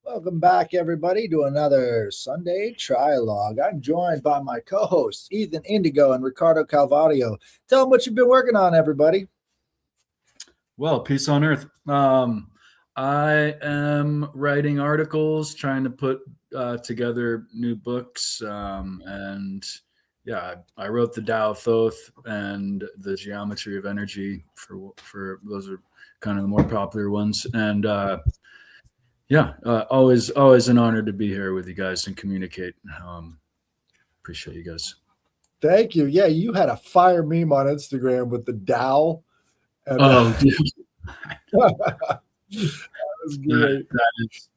Welcome back, everybody, to another Sunday Trialogue. I'm joined by my co-hosts, Ethan Indigo and Ricardo Calvario. Tell them what you've been working on, everybody. Well, peace on earth. I am writing articles, trying to put together new books, and yeah, I wrote the Tao of Thoth and the Geometry of Energy for those are kind of the more popular ones, and yeah, always an honor to be here with you guys and communicate. Appreciate you guys. Thank you. Yeah, you had a fire meme on Instagram with the Dow. And, Oh, dude, that was great.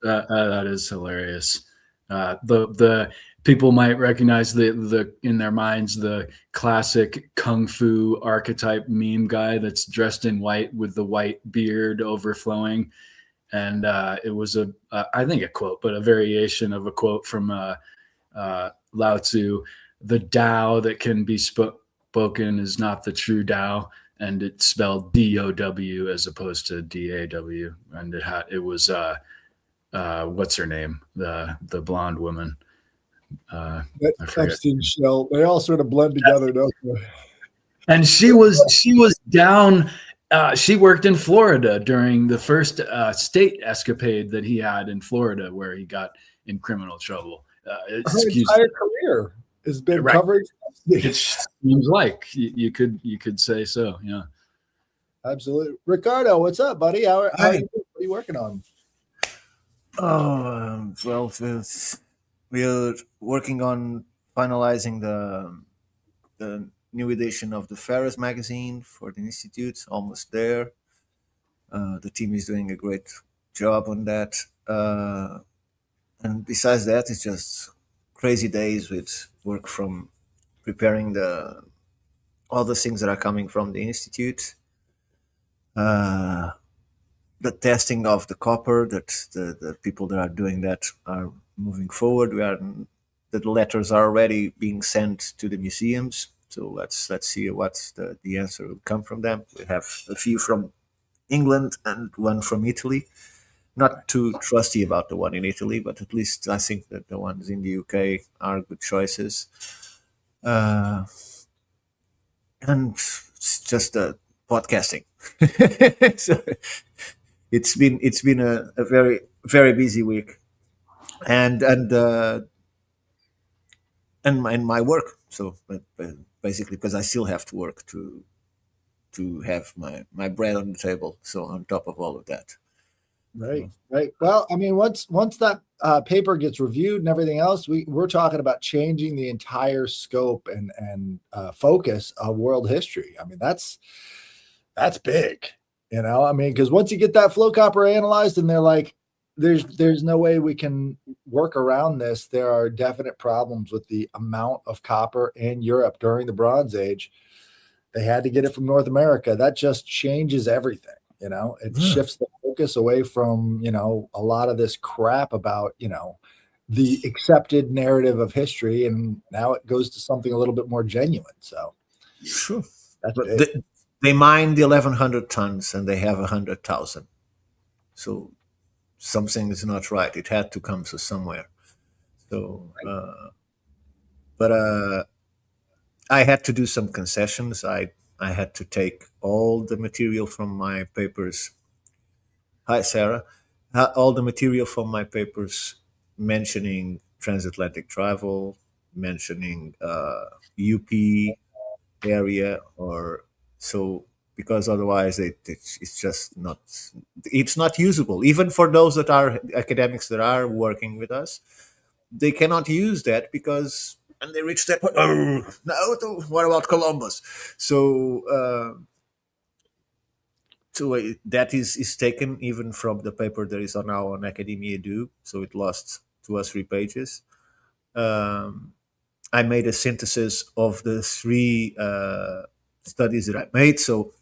that is hilarious. The people might recognize the in their minds the classic kung fu archetype meme guy that's dressed in white with the white beard overflowing, and it was I think a quote, but a variation of a quote from Lao Tzu: "The Tao that can be spoken is not the true Tao." And it's spelled DOW as opposed to DAW, and it was what's her name, the blonde woman. That I forget. Epstein shell, they all sort of blend together, don't they? And she was down. She worked in Florida during the first state escapade that he had in Florida, where he got in criminal trouble. Her Excuse entire me. career has been Right. covering. It seems like you could say so. Yeah. Absolutely. Ricardo, what's up, buddy? How are you? What are you working on? Well, we're working on finalizing the new edition of the Ferris magazine for the Institute. Almost there. The team is doing a great job on that. And besides that, it's just crazy days with work from preparing all the things that are coming from the Institute. The testing of the copper, that the people that are doing that are moving forward. The letters are already being sent to the museums, so let's see what the answer will come from them. We have a few from England and one from Italy. Not too trusty about the one in Italy, but at least I think that the ones in the UK are good choices. And it's just podcasting. So it's been a very very busy week, and my work. So but basically, because I still have to work to have my bread on the table. So on top of all of that, Right, right. Well, I mean, once that paper gets reviewed and everything else, we're talking about changing the entire scope and focus of world history. I mean, that's big, you know. I mean, because once you get that flow copper analyzed, and they're like, there's no way we can work around this. There are definite problems with the amount of copper in Europe during the Bronze Age. They had to get it from North America. That just changes everything. You know, it shifts the focus away from, a lot of this crap about, the accepted narrative of history. And now it goes to something a little bit more genuine. So sure. that's But big. they mined the 1,100 tons and they have 100,000. So something is not right. It had to come from somewhere. So, but I had to do some concessions. I had to take all the material from my papers. Hi, Sarah. All the material from my papers mentioning transatlantic travel, mentioning UP area, or so, because otherwise it's just not, it's not usable. Even for those that are academics that are working with us, they cannot use that because, and they reach that point. Oh, no, what about Columbus? So that is taken even from the paper that is on now on Academia Do. So it lost 2 or 3 pages. I made a synthesis of the 3 studies that I made. So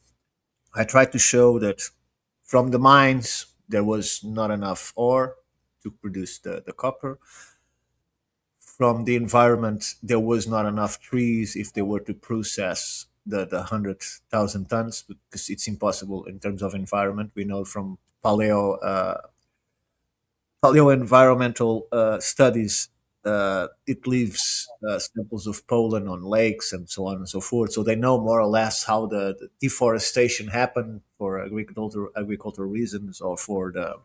I tried to show that from the mines there was not enough ore to produce the copper. From the environment, there was not enough trees if they were to process the 100,000 tons, because it's impossible in terms of environment. We know from paleo paleoenvironmental studies, it leaves samples of pollen on lakes and so on and so forth. So they know more or less how the deforestation happened for agricultural reasons, or for the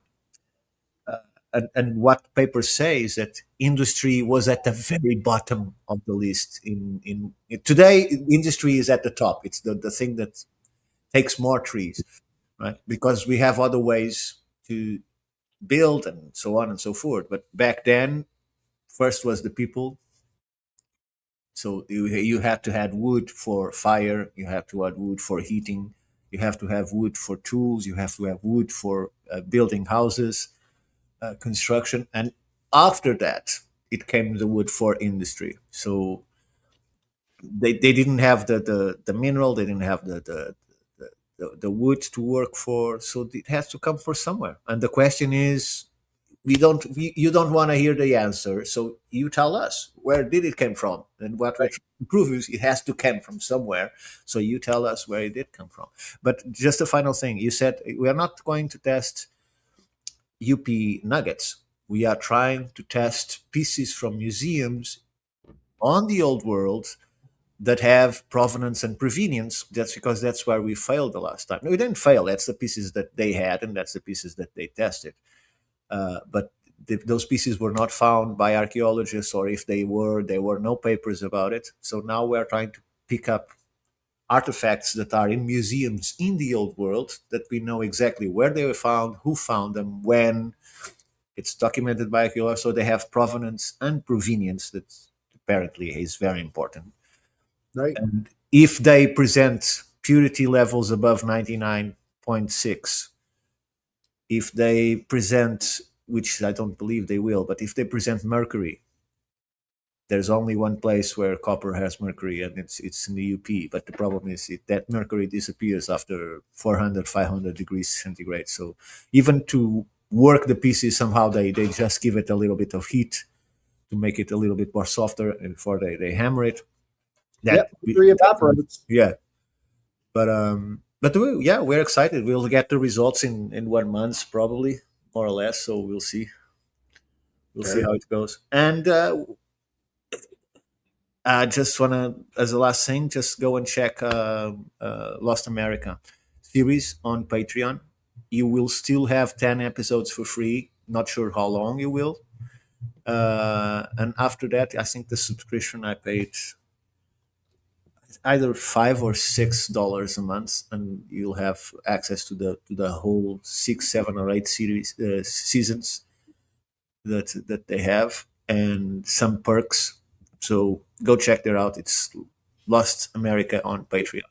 and what papers say is that industry was at the very bottom of the list. In today, industry is at the top. It's the thing that takes more trees, right? Because we have other ways to build and so on and so forth. But back then, first was the people. So you had to have wood for fire. You have to have wood for heating. You have to have wood for tools. You have to have wood for building houses, construction, and after that, it came the wood for industry. So they didn't have the mineral. They didn't have the wood to work for. So it has to come from somewhere. And the question is, you don't want to hear the answer, so you tell us, where did it come from? And what we're trying to prove is it has to come from somewhere, so you tell us where it did come from. But just a final thing, you said we are not going to test UP nuggets. We are trying to test pieces from museums on the old world that have provenance and provenience. That's because that's where we failed the last time. No, we didn't fail. That's the pieces that they had, and that's the pieces that they tested. But those pieces were not found by archaeologists, or if they were, there were no papers about it. So now we're trying to pick up artifacts that are in museums in the old world, that we know exactly where they were found, who found them, when. It's documented by archaeologists, so they have provenance and provenience. That apparently is very important. Right. And if they present purity levels above 99.6, if they present, which I don't believe they will, but if they present mercury, there's only one place where copper has mercury, and it's in the UP. But the problem is that mercury disappears after 400, 500 degrees centigrade. So even to work the pieces, somehow they just give it a little bit of heat to make it a little bit more softer, and before they hammer it. Mercury evaporates. Yeah. But we're excited. We'll get the results in 1 month, probably, more or less. So we'll see. We'll see how it goes. And I just want to, as a last thing, just go and check Lost America series on Patreon. You will still have 10 episodes for free. Not sure how long you will. And after that, I think the subscription I paid either $5 or $6 a month, and you'll have access to the whole 6, 7, or 8 seasons that they have, and some perks. So go check that out. It's Lost America on Patreon.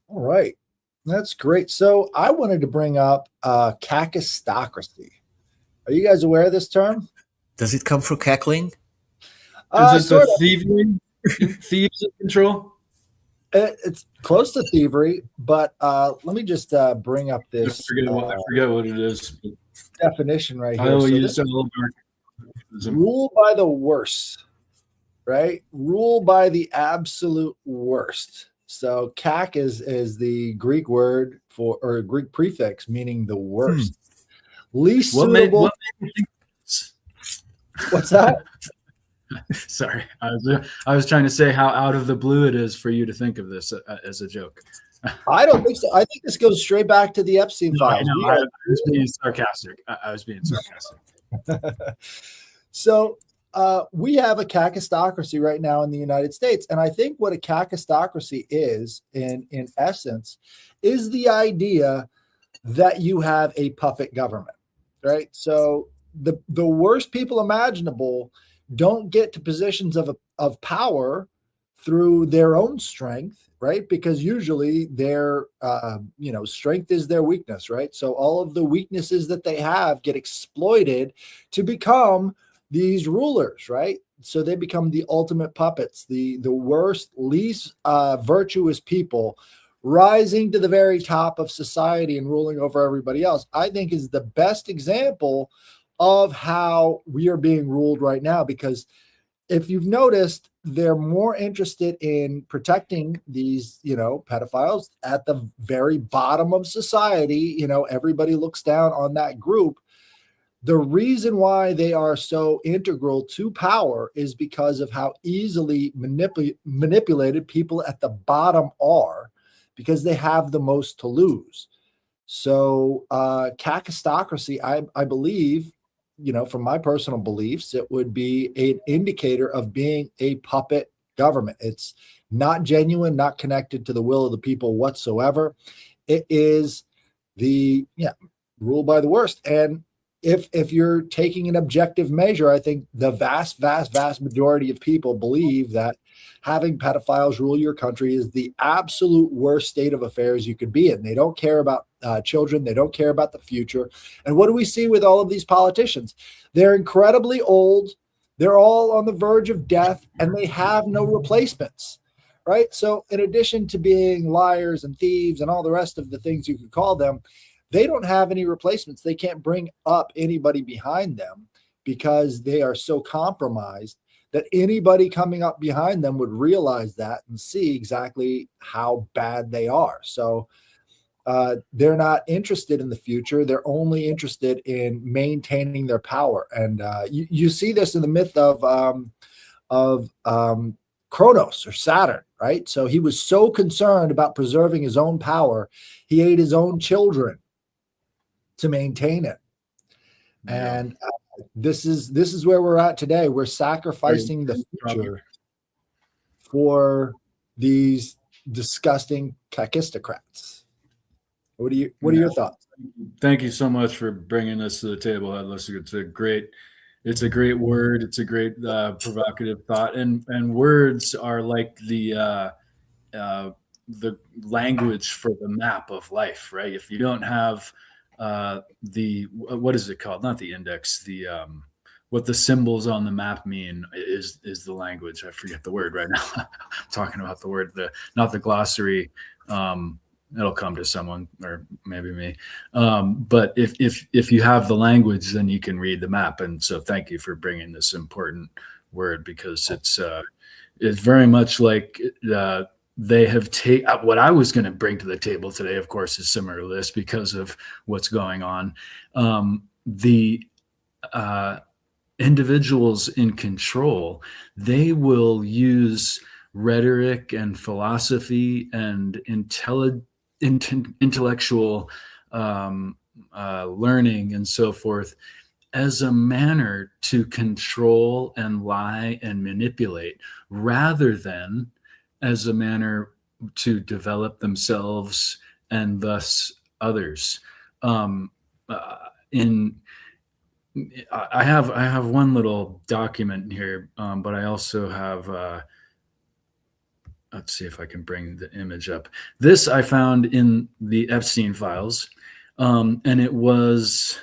All right, that's great. So I wanted to bring up Kakistocracy. Are you guys aware of this term? Does it come from cackling? Is it the thievery? Thieves in control? It's close to thievery, but let me just bring up this. I forget what it is. Definition right here. Oh, so you said rule by the worst, right? Rule by the absolute worst. So kak is the Greek word for, or Greek prefix meaning the worst. Least suitable. What's that? Sorry, I was trying to say how out of the blue it is for you to think of this as a joke. I don't think so. I think this goes straight back to the Epstein files. I was being sarcastic. I was being sarcastic. So we have a kakistocracy right now in the United States, and I think what a kakistocracy is, in essence, is the idea that you have a puppet government, right? So the worst people imaginable don't get to positions of power through their own strength, right? Because usually their strength is their weakness, right? So all of the weaknesses that they have get exploited to become these rulers, right? So they become the ultimate puppets, the worst, least virtuous people rising to the very top of society and ruling over everybody else. I think is the best example of how we are being ruled right now, because if you've noticed, they're more interested in protecting these, pedophiles at the very bottom of society. Everybody looks down on that group the reason why they are so integral to power is because of how easily manipulated people at the bottom are, because they have the most to lose. So Kakistocracy, I believe, from my personal beliefs, it would be an indicator of being a puppet government. It's not genuine, not connected to the will of the people whatsoever. It is the rule by the worst. And if you're taking an objective measure, I think the vast majority of people believe that having pedophiles rule your country is the absolute worst state of affairs you could be in. They don't care about children. They don't care about the future. And what do we see with all of these politicians? They're incredibly old. They're all on the verge of death, and they have no replacements, right? So in addition to being liars and thieves and all the rest of the things you could call them, they don't have any replacements. They can't bring up anybody behind them because they are so compromised that anybody coming up behind them would realize that and see exactly how bad they are. So they're not interested in the future. They're only interested in maintaining their power. And you see this in the myth of Kronos or Saturn, right? So he was so concerned about preserving his own power, he ate his own children to maintain it. Yeah. And this is where we're at today. We're sacrificing the future for these disgusting kakistocrats. What are your thoughts? Thank you so much for bringing this to the table, Atlas. It's a great word. It's a great provocative thought, and words are like the language for the map of life, right? If you don't have what is it called? Not the index. What the symbols on the map mean is the language. I forget the word right now. I'm talking about the word, not the glossary. It'll come to someone, or maybe me. But if you have the language, then you can read the map. And so thank you for bringing this important word, because it's very much like they have taken what I was going to bring to the table today, of course, is similar to this because of what's going on. The individuals in control, they will use rhetoric and philosophy and intellectual learning and so forth as a manner to control and lie and manipulate, rather than as a manner to develop themselves and thus others. I have one little document here, but I also have let's see if I can bring the image up. This I found in the Epstein files, and it was,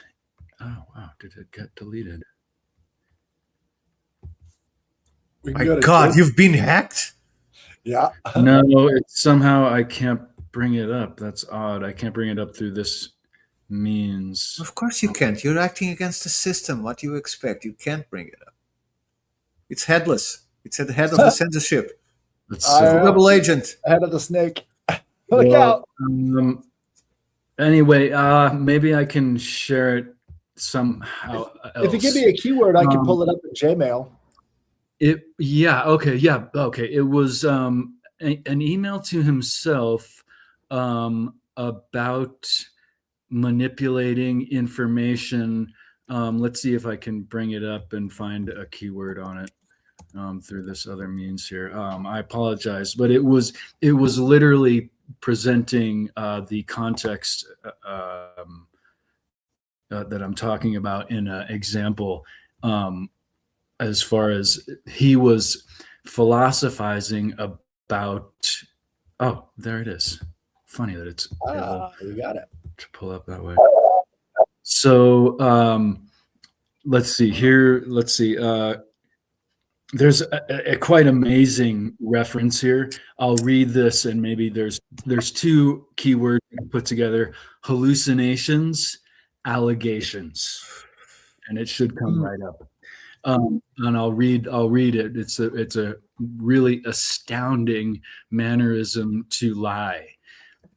oh wow, did it get deleted? My God, you've been hacked? Yeah. No, it's somehow I can't bring it up. That's odd. I can't bring it up through this means. Of course you can't. You're acting against the system. What do you expect? You can't bring it up. It's headless. It's at the head of the censorship. It's so, double agent. Head of the snake. Look out. Anyway, maybe I can share it somehow else. If you give me a keyword, I can pull it up in Gmail. Okay. It was an email to himself about manipulating information. Let's see if I can bring it up and find a keyword on it through this other means here. I apologize, but it was literally presenting the context that I'm talking about in an example. As far as he was philosophizing about, oh, there it is. Funny that it's you got it to pull up that way. So let's see here. Let's see. There's a quite amazing reference here. I'll read this, and maybe there's two keywords put together: hallucinations, allegations, and it should come right up. And I'll read it. It's a really astounding mannerism to lie.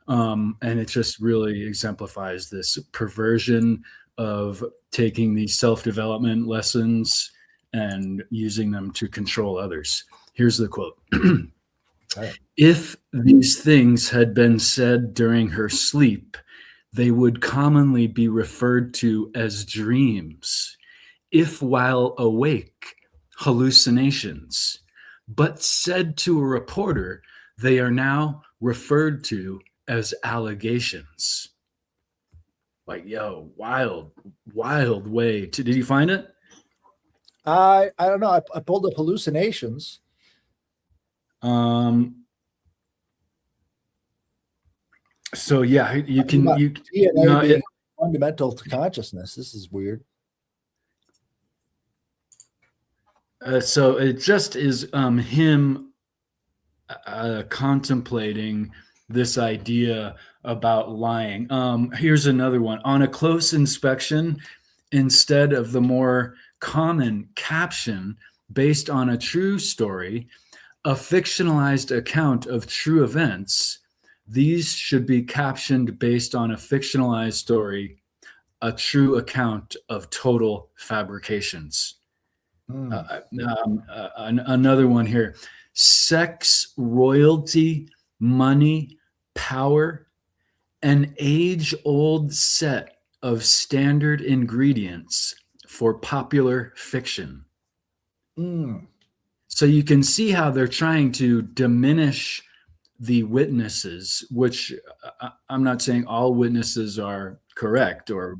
And it just really exemplifies this perversion of taking these self-development lessons and using them to control others. Here's the quote. If these things had been said during her sleep, they would commonly be referred to as dreams. If while awake, hallucinations. But said to a reporter, they are now referred to as allegations. Like, yo, wild way to. Did you find it? I don't know. I pulled up hallucinations. So yeah, you can DNA being fundamental to consciousness. This is weird. So it just is him contemplating this idea about lying. Here's another one. On a close inspection, instead of the more common caption based on a true story, a fictionalized account of true events, these should be captioned based on a fictionalized story, a true account of total fabrications. Another one here. Sex, royalty, money, power, an age-old set of standard ingredients for popular fiction. So you can see how they're trying to diminish the witnesses, which I'm not saying all witnesses are correct or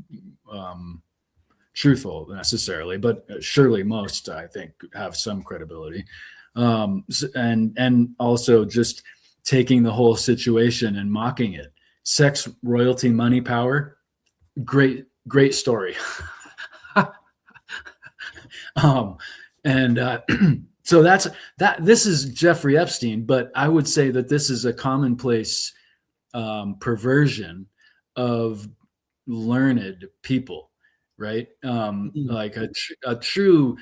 truthful necessarily, but surely most, I think, have some credibility. And also just taking the whole situation and mocking it. Sex, royalty, money, power. Great story. So that's that. This is Jeffrey Epstein, but I would say that this is a commonplace perversion of learned people, right? Like a true,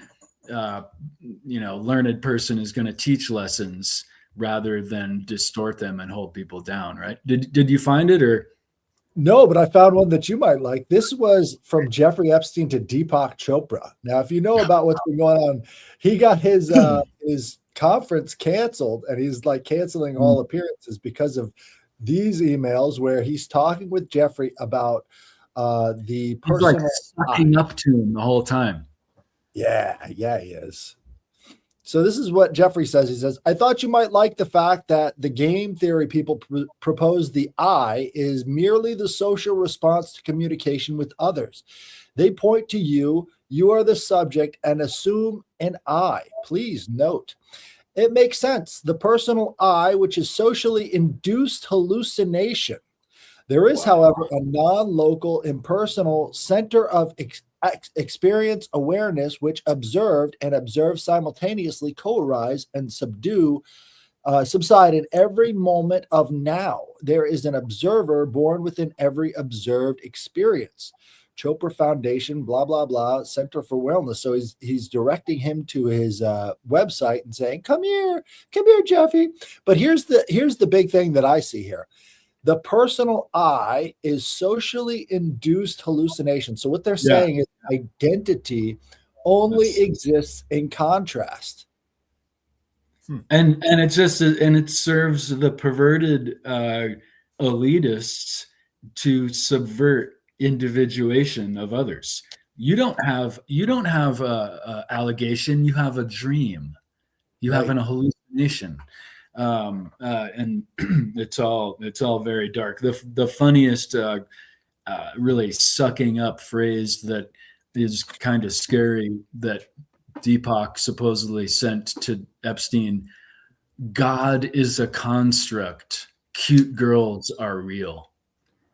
learned person is going to teach lessons rather than distort them and hold people down, right? Did you find it or? No, but I found one that you might like. This was from Jeffrey Epstein to Deepak Chopra. Now, if you know about what's been going on, he got his conference canceled, and he's like canceling all appearances because of these emails where he's talking with Jeffrey about the personal. He's like sucking up to him the whole time. Yeah, he is. So this is what Jeffrey says. He says, I thought you might like the fact that the game theory people propose the I is merely the social response to communication with others. They point to you, you are the subject, and assume an I. Please note. It makes sense. The personal I, which is socially induced hallucination. There is, however, a non-local, impersonal center of experience awareness which observed simultaneously co-arise and subside in every moment of now. There is an observer born within every observed experience. Chopra Foundation, blah, blah, blah, Center for Wellness. So he's directing him to his website and saying, come here, Jeffy. But here's the big thing that I see here. The personal I is socially induced hallucination. So what they're saying is identity only exists in contrast. And it serves the perverted elitists to subvert individuation of others. You don't have a allegation, you have a dream. You have an hallucination. And it's all very dark. The funniest really sucking up phrase that is kind of scary that Deepak supposedly sent to Epstein: God is a construct, cute girls are real.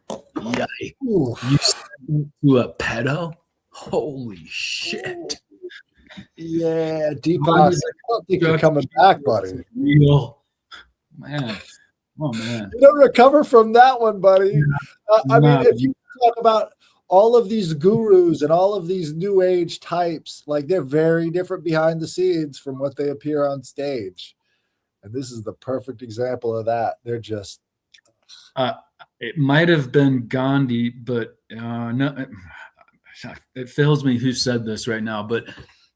Yikes. You sent to a pedo? Holy shit. Yeah, Deepak, I don't think you're coming back, buddy. Real. Man, oh man, you don't recover from that one, buddy. I mean, if you talk about all of these gurus and all of these new age types, like they're very different behind the scenes from what they appear on stage. And this is the perfect example of that. They're just. It might have been Gandhi, but no, it fails me who said this right now, but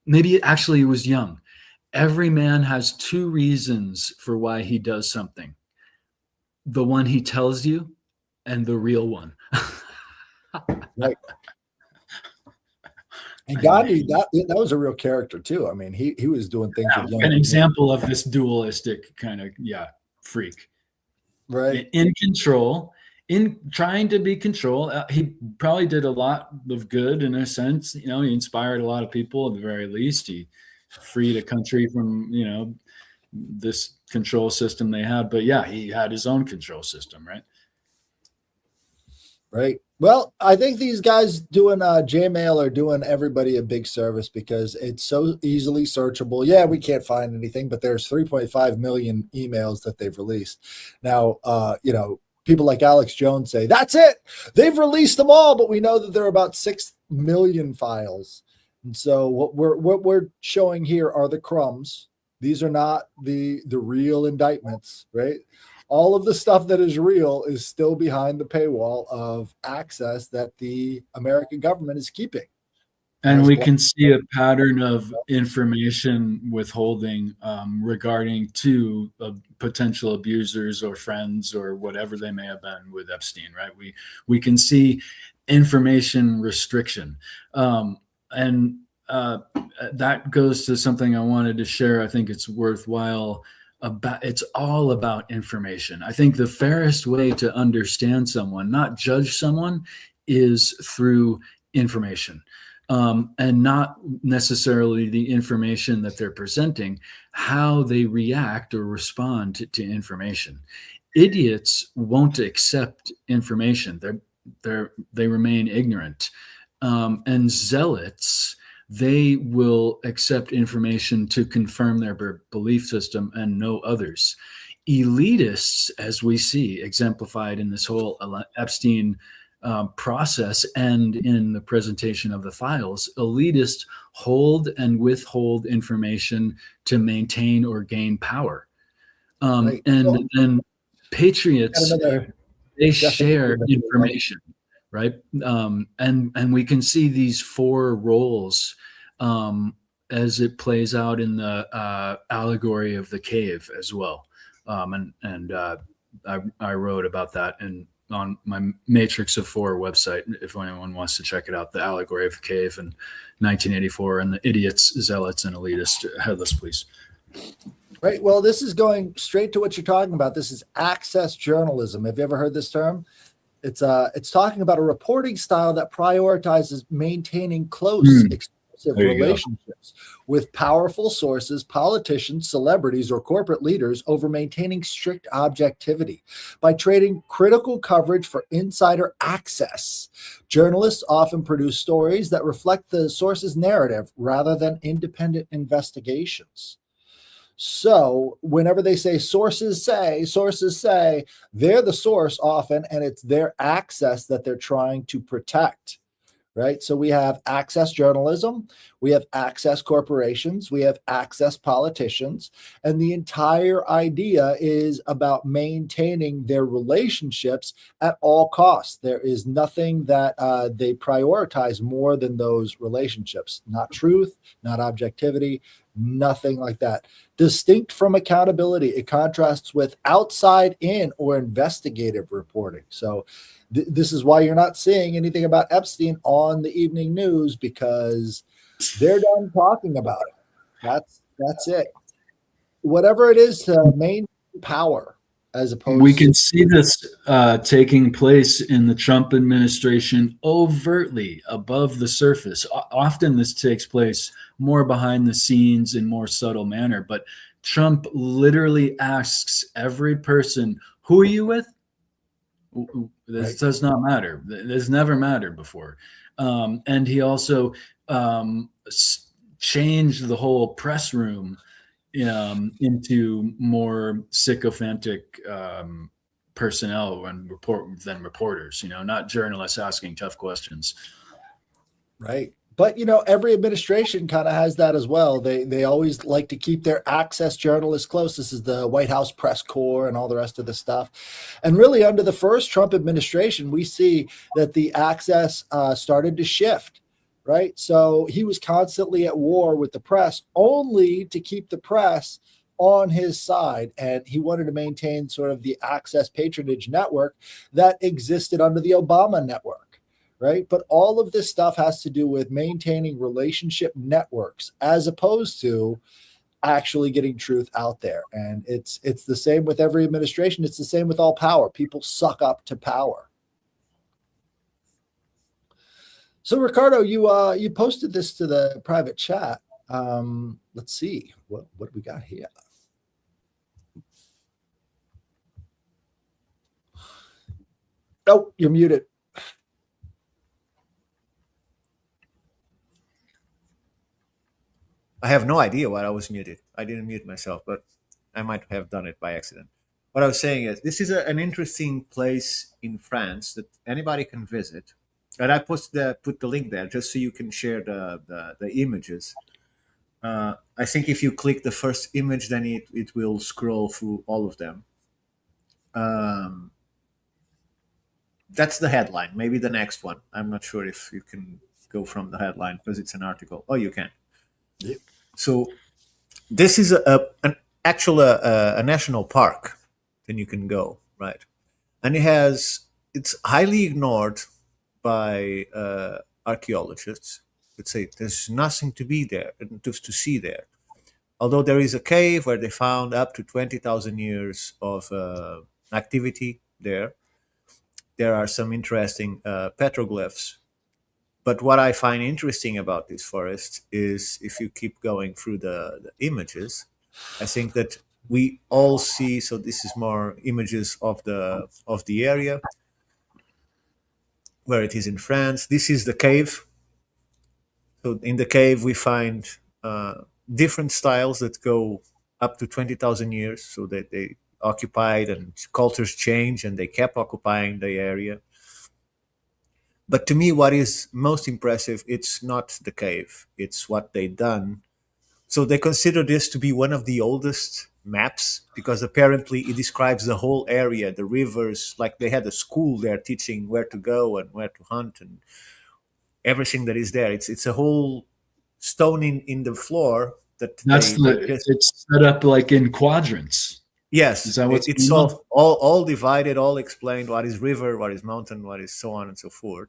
maybe it actually was Young. Every man has two reasons for why he does something: the one he tells you and the real one. Right. And Gandhi, that was a real character too. I mean, he was doing things with young An people. example of this dualistic kind of freak. Right. In control, in trying to be control. He probably did a lot of good in a sense. He inspired a lot of people at the very least. He freed a country from, this control system they had. But yeah, he had his own control system, right? Right. Well, I think these guys doing Gmail are doing everybody a big service because it's so easily searchable. Yeah, we can't find anything, but there's 3.5 million emails that they've released. Now, people like Alex Jones say, that's it. They've released them all, but we know that there are about 6 million files. And so what we're showing here are the crumbs. These are not the real indictments, right? All of the stuff that is real is still behind the paywall of access that the American government is keeping. And we can see a pattern of information withholding regarding to potential abusers or friends or whatever they may have been with Epstein, right? We can see information restriction. And that goes to something I wanted to share. I think it's worthwhile. It's all about information. I think the fairest way to understand someone, not judge someone, is through information, and not necessarily the information that they're presenting, how they react or respond to information. Idiots won't accept information. They remain ignorant, and zealots, they will accept information to confirm their belief system and no others. Elitists, as we see exemplified in this whole Epstein process and in the presentation of the files, elitists hold and withhold information to maintain or gain power. Right. And then patriots, they share information. Right. And we can see these four roles as it plays out in the allegory of the cave as well. I wrote about that on my Matrix of Four website, if anyone wants to check it out, the allegory of the cave in 1984 and the idiots, zealots, and elitists. Headless, please. Right. Well, this is going straight to what you're talking about. This is access journalism. Have you ever heard this term? It's talking about a reporting style that prioritizes maintaining close, exclusive relationships with powerful sources, politicians, celebrities, or corporate leaders over maintaining strict objectivity. By trading critical coverage for insider access, journalists often produce stories that reflect the source's narrative rather than independent investigations. So whenever they say sources say, they're the source often, and it's their access that they're trying to protect, right? So we have access journalism, we have access corporations, we have access politicians, and the entire idea is about maintaining their relationships at all costs. There is nothing that they prioritize more than those relationships, not truth, not objectivity, nothing like that. Distinct from accountability, it contrasts with outside in or investigative reporting. So this is why you're not seeing anything about Epstein on the evening news, because they're done talking about it. That's it. Whatever it is to maintain power, as opposed. We can see this taking place in the Trump administration overtly above the surface. Often this takes place more behind the scenes in more subtle manner, but Trump literally asks every person, "Who are you with?" This does not matter. This never mattered before. And he also changed the whole press room into more sycophantic personnel than reporters, not journalists asking tough questions. Right. But, every administration kind of has that as well. They always like to keep their access journalists close. This is the White House press corps and all the rest of the stuff. And really, under the first Trump administration, we see that the access started to shift. right? So he was constantly at war with the press, only to keep the press on his side. And he wanted to maintain sort of the access patronage network that existed under the Obama network, right? But all of this stuff has to do with maintaining relationship networks as opposed to actually getting truth out there. And it's the same with every administration. It's the same with all power. People suck up to power. So Ricardo, you posted this to the private chat. Let's see what do we got here. Oh, you're muted. I have no idea why I was muted. I didn't mute myself, but I might have done it by accident. What I was saying is, this is an interesting place in France that anybody can visit, and I put the link there just so you can share the images. I think if you click the first image, then it will scroll through all of them. That's the headline. Maybe the next one. I'm not sure if you can go from the headline because it's an article. Oh, you can. Yep. So this is an actual a national park. Then you can go, right, and it's highly ignored by archaeologists. Let's say there's nothing to be there and to see there. Although there is a cave where they found up to 20,000 years of activity there. There are some interesting petroglyphs. But what I find interesting about this forest is if you keep going through the images, I think that we all see. So this is more images of the area where it is in France. This is the cave. So in the cave we find different styles that go up to 20,000 years. So that they occupied and cultures change and they kept occupying the area. But to me, what is most impressive, it's not the cave, it's what they done. So they consider this to be one of the oldest maps because apparently it describes the whole area, the rivers, like they had a school there teaching where to go and where to hunt and everything that is there. It's a whole stone in the floor that they just, it's set up like in quadrants. yes, Is that what's it's going on? all divided, all explained, what is river, what is mountain, what is so on and so forth.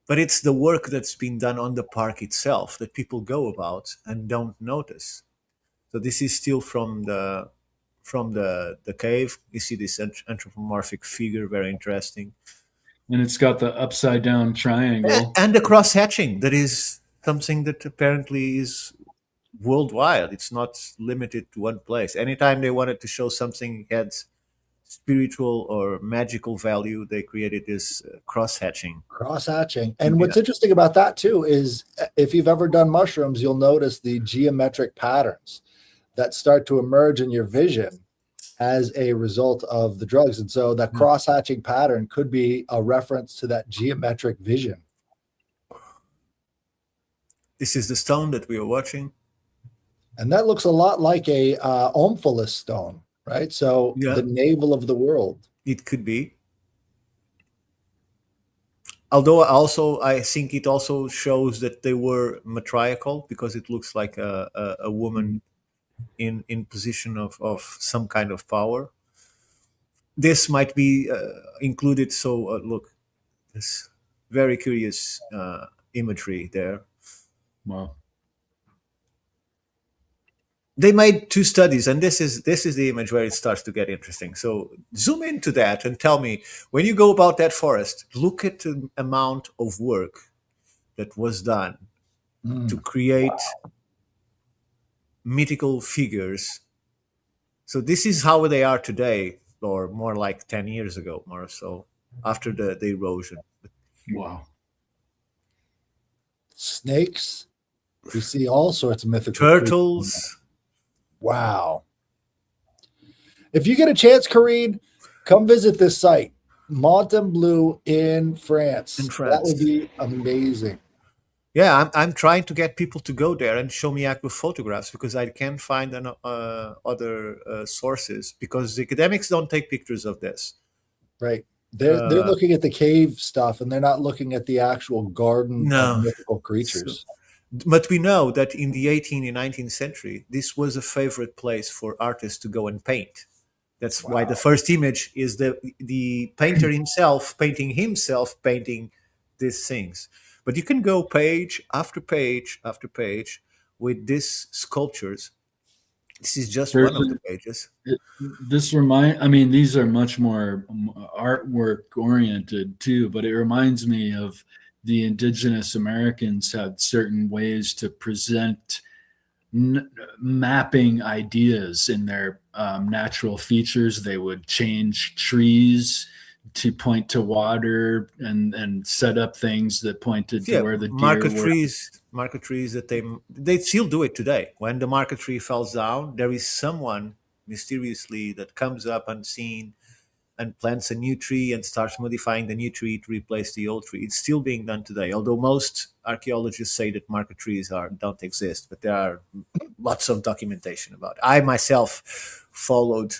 But it's the work that's been done on the park itself that people go about and don't notice. So this is still from the cave. You see this anthropomorphic figure, very interesting, And it's got the upside down triangle. and the cross hatching. That is something that apparently is worldwide. It's not limited to one place. Anytime they wanted to show something had spiritual or magical value, they created this cross hatching. Cross hatching. And what's interesting about that too is if you've ever done mushrooms, you'll notice the geometric patterns that start to emerge in your vision as a result of the drugs. And so that cross hatching pattern could be a reference to that geometric vision. This is the stone that we are watching. And that looks a lot like a omphalos stone, right? So the navel of the world. It could be. Although also, I think it also shows that they were matriarchal because it looks like a woman in position of some kind of power. This might be included. So look, this very curious imagery there. Wow. They made two studies, and this is the image where it starts to get interesting. So zoom into that and tell me, when you go about that forest, look at the amount of work that was done to create mythical figures. So this is how they are today, or more like 10 years ago, more so, after the erosion. Wow. Snakes. We see all sorts of mythical turtles. creatures. Wow. If you get a chance, Kareem, come visit this site, Fontainebleau in France. That would be amazing. Yeah, I'm trying to get people to go there and show me actual photographs because I can't find other sources because the academics don't take pictures of this. Right. They're looking at the cave stuff, and they're not looking at the actual garden of No. mythical So, creatures. but we know that in the 18th and 19th century, this was a favorite place for artists to go and paint. That's why the Wow. first image is the painter himself painting these things. But you can go page after page after page with these sculptures. This is just one There's of the a, pages. this remind. I mean, these are much more artwork oriented too, but it reminds me of the indigenous Americans had certain ways to present mapping ideas in their natural features. They would change trees to point to water and set up things that pointed to Yeah, where the deer were. market trees that they still do it today. When the market tree falls down, there is someone mysteriously that comes up unseen and plants a new tree and starts modifying the new tree to replace the old tree. It's still being done today, although most archaeologists say that market trees don't exist, but there are lots of documentation about it. I myself followed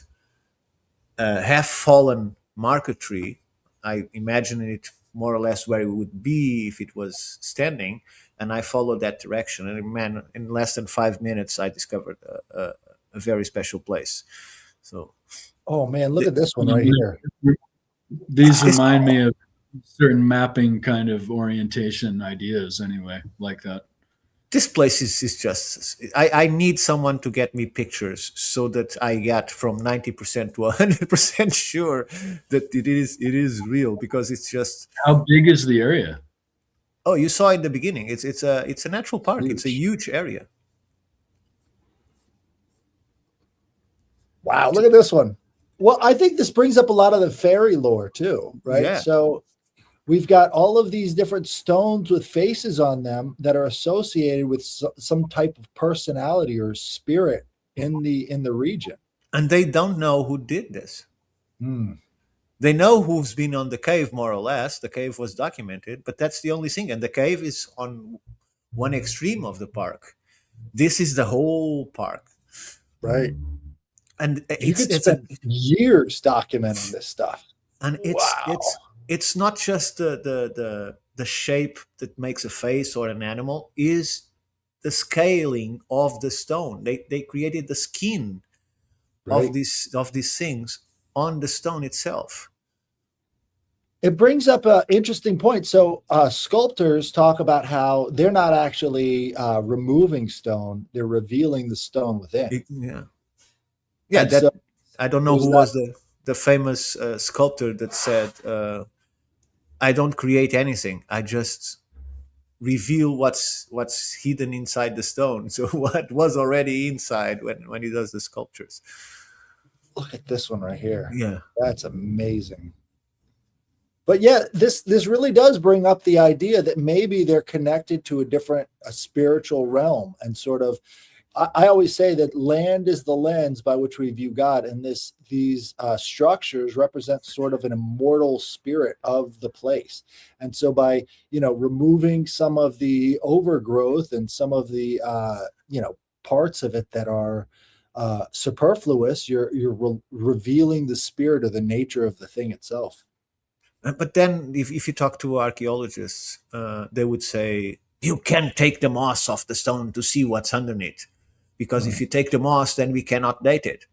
a half-fallen market tree. I imagined it more or less where it would be if it was standing, and I followed that direction. And man, in less than 5 minutes, I discovered a very special place. So Oh man, look th- at this one right here. These this remind me of certain mapping kind of orientation ideas, anyway, like that. this place is just I need someone to get me pictures so that I get from 90% to 100% sure that it is real, because it's just, How big is the area? oh, you saw in the beginning, it's a natural park, it's a Huge. huge area. Wow, look at this one. Well, I think this brings up a lot of the fairy lore too, right? Yeah, So we've got all of these different stones with faces on them that are associated with some type of personality or spirit in the region. and they don't know who did this. Hmm. They know who's been on the cave, more or less. The cave was documented, but that's the only thing, and the cave is on one extreme of the park. This is the whole park, Right. and You it's could it's a spend years documenting this stuff. and Wow. it's not just the shape that makes a face or an animal, is the scaling of the stone. They created the skin Right. of these things on the stone itself. It brings up an interesting point. So, sculptors talk about how they're not actually removing stone; they're revealing the stone within. Yeah, yeah. And so, That I don't know there's who that. was the famous sculptor that said, "I don't create anything. I just reveal what's hidden inside the stone." So what was already inside when he does the sculptures. Look at this one right here. Yeah. That's amazing. But yeah, this really does bring up the idea that maybe they're connected to a spiritual realm, and sort of. I always say that land is the lens by which we view God, and these structures represent sort of an immortal spirit of the place. And so, by removing some of the overgrowth and some of the parts of it that are superfluous, you're revealing the spirit or the nature of the thing itself. But then, if you talk to archaeologists, they would say you can take the moss off the stone to see what's underneath, because if Mm. you take the moss, then we cannot date it.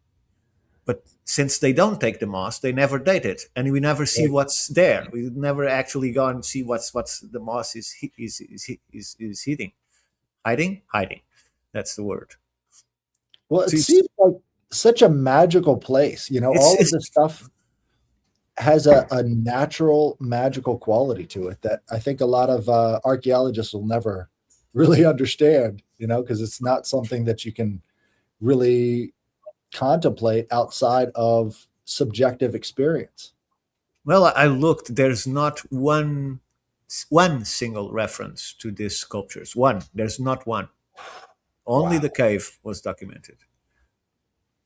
But since they don't take the moss, they never date it, and we never see Right. what's there. We never actually go and see what's the moss is hiding. That's the word. Well, it So seems like such a magical place. it's All of it's this stuff has a natural magical quality to it that I think a lot of archaeologists will never really understand, because it's not something that you can really contemplate outside of subjective experience. well, I looked. There's not one single reference to these sculptures. One. There's not one. Only Wow. the cave was documented,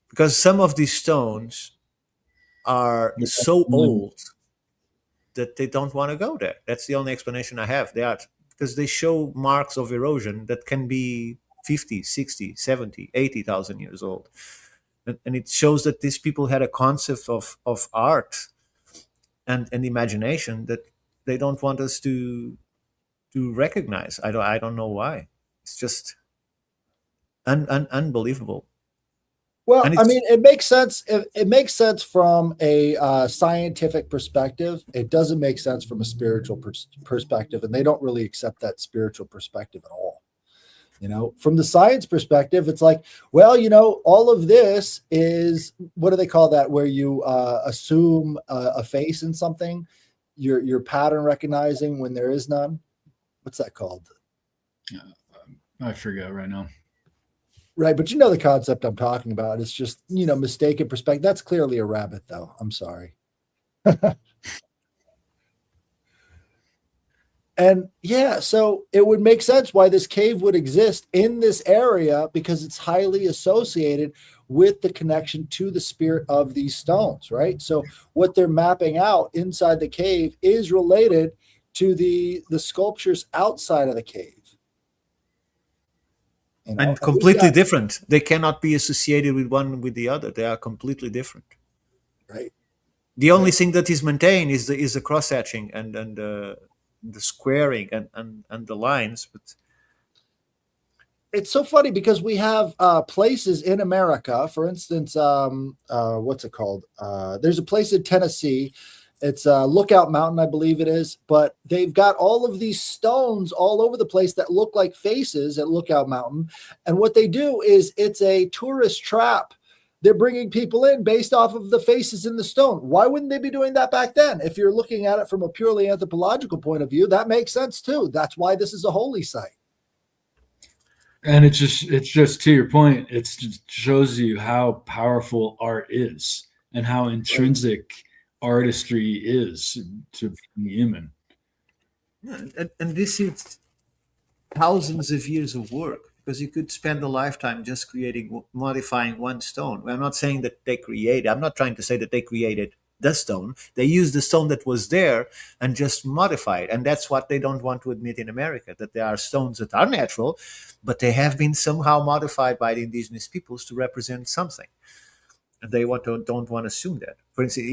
because some of these stones are so old that they don't want to go there. That's the only explanation I have. They are, because they show marks of erosion that can be 50, 60, 70, 80,000 years old. And it shows that these people had a concept of art and imagination that they don't want us to recognize. I don't know why. It's just unbelievable. Well, And I it's mean, it makes sense. It makes sense from a scientific perspective. It doesn't make sense from a spiritual perspective, and they don't really accept that spiritual perspective at all. From the science perspective, it's like, well, all of this is, what do they call that? Where you assume a face in something, you're pattern recognizing when there is none. What's that called? I forget right now. Right, but you know the concept I'm talking about. It's just, mistaken perspective. That's clearly a rabbit, though. I'm sorry. And yeah, so it would make sense why this cave would exist in this area, because it's highly associated with the connection to the spirit of these stones, right? So what they're mapping out inside the cave is related to the sculptures outside of the cave. and And we've completely got, different. They cannot be associated with one with the other. They are completely different. right. The only Right. thing that is maintained is the cross hatching and the squaring and the lines. But It's so funny because we have places in America, for instance, what's it called? There's a place in Tennessee. It's Lookout Mountain, I believe it is, but they've got all of these stones all over the place that look like faces at Lookout Mountain. And what they do is it's a tourist trap. They're bringing people in based off of the faces in the stone. Why wouldn't they be doing that back then? If you're looking at it from a purely anthropological point of view, that makes sense too. That's why this is a holy site. And it's just to your point, it just shows you how powerful art is and how intrinsic artistry is to being human. and this is thousands of years of work, because you could spend a lifetime just creating, modifying one stone. I'm not saying that they created. I'm not trying to say that they created the stone. They used the stone that was there and just modified, and that's what they don't want to admit in America, that there are stones that are natural, but they have been somehow modified by the indigenous peoples to represent something. And they don't want to assume that. For instance,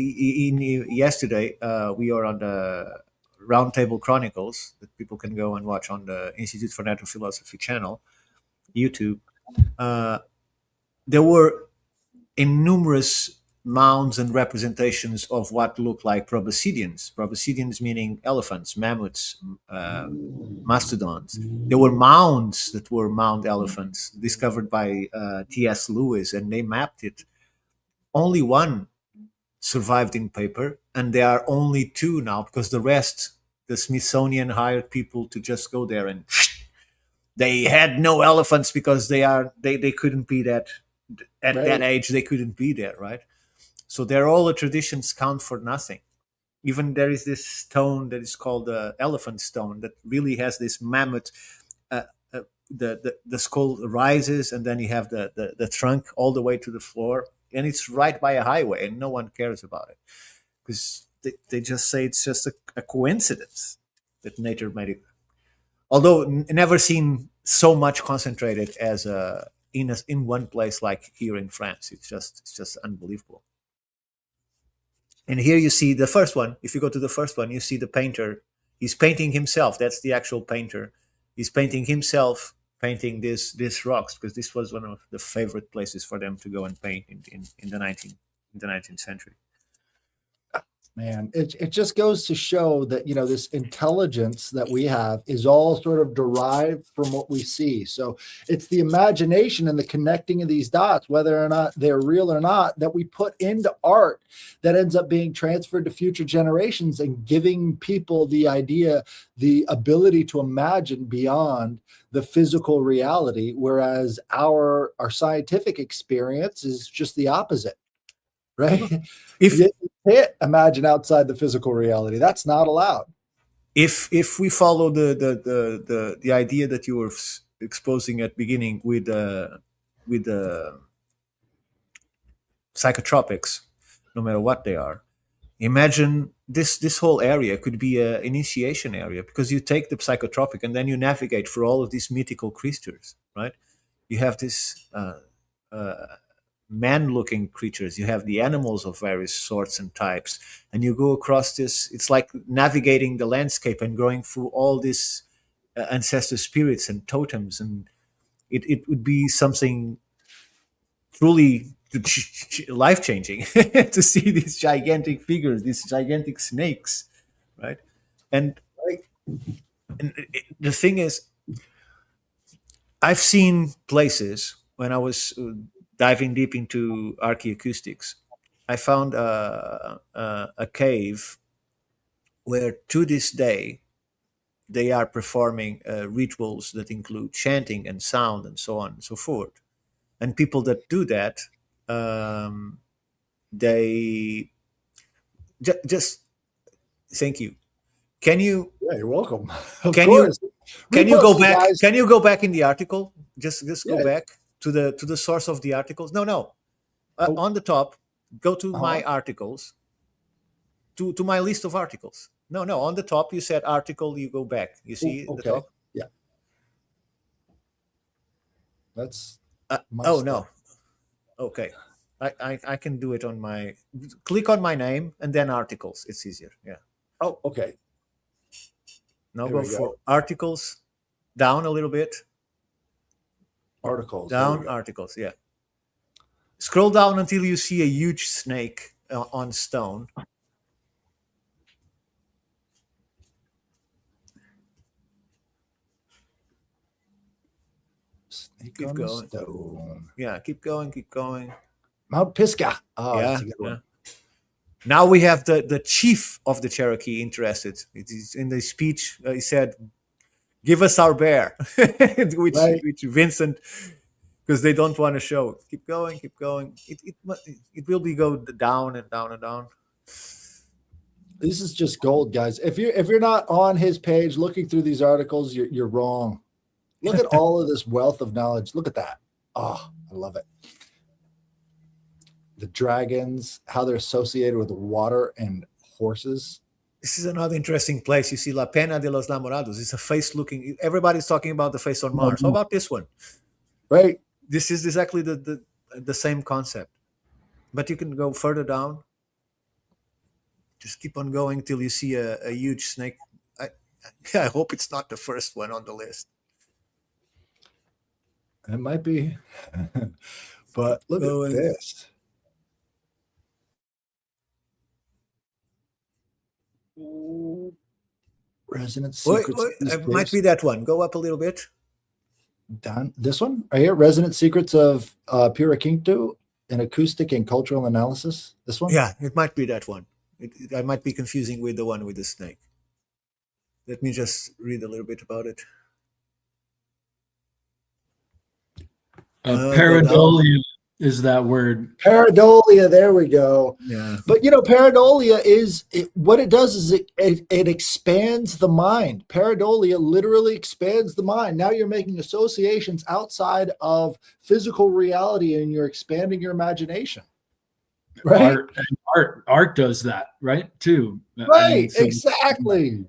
yesterday we are on the Roundtable Chronicles that people can go and watch on the Institute for Natural Philosophy channel, YouTube. Uh, there were innumerous mounds and representations of what looked like proboscideans. Proboscideans meaning elephants, mammoths, mastodons. There were mounds that were mound elephants discovered by T.S. Lewis, and they mapped it. Only one survived in paper, and there are only two now, because the rest, the Smithsonian hired people to just go there, and they had no elephants because they couldn't be that at that age. They couldn't be there, right? So they're all the traditions count for nothing. Even there is this stone that is called the elephant stone that really has this mammoth. Uh, the skull rises, and then you have the trunk all the way to the floor, and it's right by a highway, and no one cares about it, because they just say it's just a coincidence that nature made it. Although never seen so much concentrated as in one place like here in France. It's just unbelievable. And here you see the first one. If you go to the first one, you see the painter. He's painting himself. That's the actual painter. He's painting himself, painting these rocks, because this was one of the favorite places for them to go and paint in the 19th century. Man, it just goes to show that, this intelligence that we have is all sort of derived from what we see. So it's the imagination and the connecting of these dots, whether or not they're real or not, that we put into art that ends up being transferred to future generations and giving people the idea, the ability to imagine beyond the physical reality, whereas our scientific experience is just the opposite. Right? If You can't imagine outside the physical reality. That's not allowed. if we follow the idea that you were exposing at beginning with the psychotropics, no matter what they are, imagine this whole area could be an initiation area, because you take the psychotropic and then you navigate through all of these mythical creatures, right? You have this man-looking creatures. You have the animals of various sorts and types, and you go across this. It's like navigating the landscape and going through all these ancestor spirits and totems, and it would be something truly life-changing to see these gigantic figures, these gigantic snakes, right? And, the thing is, I've seen places when I was diving deep into archaeoacoustics. I found a cave where, to this day, they are performing rituals that include chanting and sound and so on and so forth. And people that do that, they just thank you. Can you? Yeah, you're welcome. Of Can course. Can you Repost go it, back? guys. Can you go back in the article? Just go Yeah. back to the source of the articles. No. Oh. On the top, go to Uh-huh. my articles. To my list of articles. No. On the top, you said article. You go back. You see Oh, the okay. top. Yeah. That's my Oh stuff. no. Okay. I can do it on my. Click on my name and then articles. It's easier. Yeah. Oh, okay. Now There go we go. for articles. Down a little bit. Articles. There we Down go. articles. Yeah. Scroll down until you see a huge snake on stone. Snake Keep on going. the stone. Yeah, keep going, keep going. Mount Pisgah. Oh, yeah, that's a good one. Now we have the chief of the Cherokee interested. It is in the speech. He said, "Give us our bear," which Right. which Vincent, because they don't want to show. Keep going, keep going. It will be go down and down and down. This is just gold, guys. If you're not on his page looking through these articles, you're wrong. Look at all of this wealth of knowledge. Look at that. Oh, I love it. The dragons, how they're associated with water and horses. This is another interesting place. You see La Pena de los Namorados. It's a face looking. Everybody's talking about the face on Mars. How about this one? Right. This is exactly the same concept, but you can go further down. Just keep on going till you see a huge snake. I hope it's not the first one on the list. It might be. But look at this. Resonant Secrets. It might be that one. Go up a little bit. Down this one right here. Resonant Secrets of Piraquinto, an acoustic and cultural analysis. This one? Yeah, it might be that one. I might be confusing with the one with the snake. Let me just read a little bit about it. Pareidolia is that word. Pareidolia, there we go. Yeah. But pareidolia is what it does is it expands the mind. Pareidolia literally expands the mind. Now you're making associations outside of physical reality and you're expanding your imagination. Right? Art does that, right? Too. Right, exactly.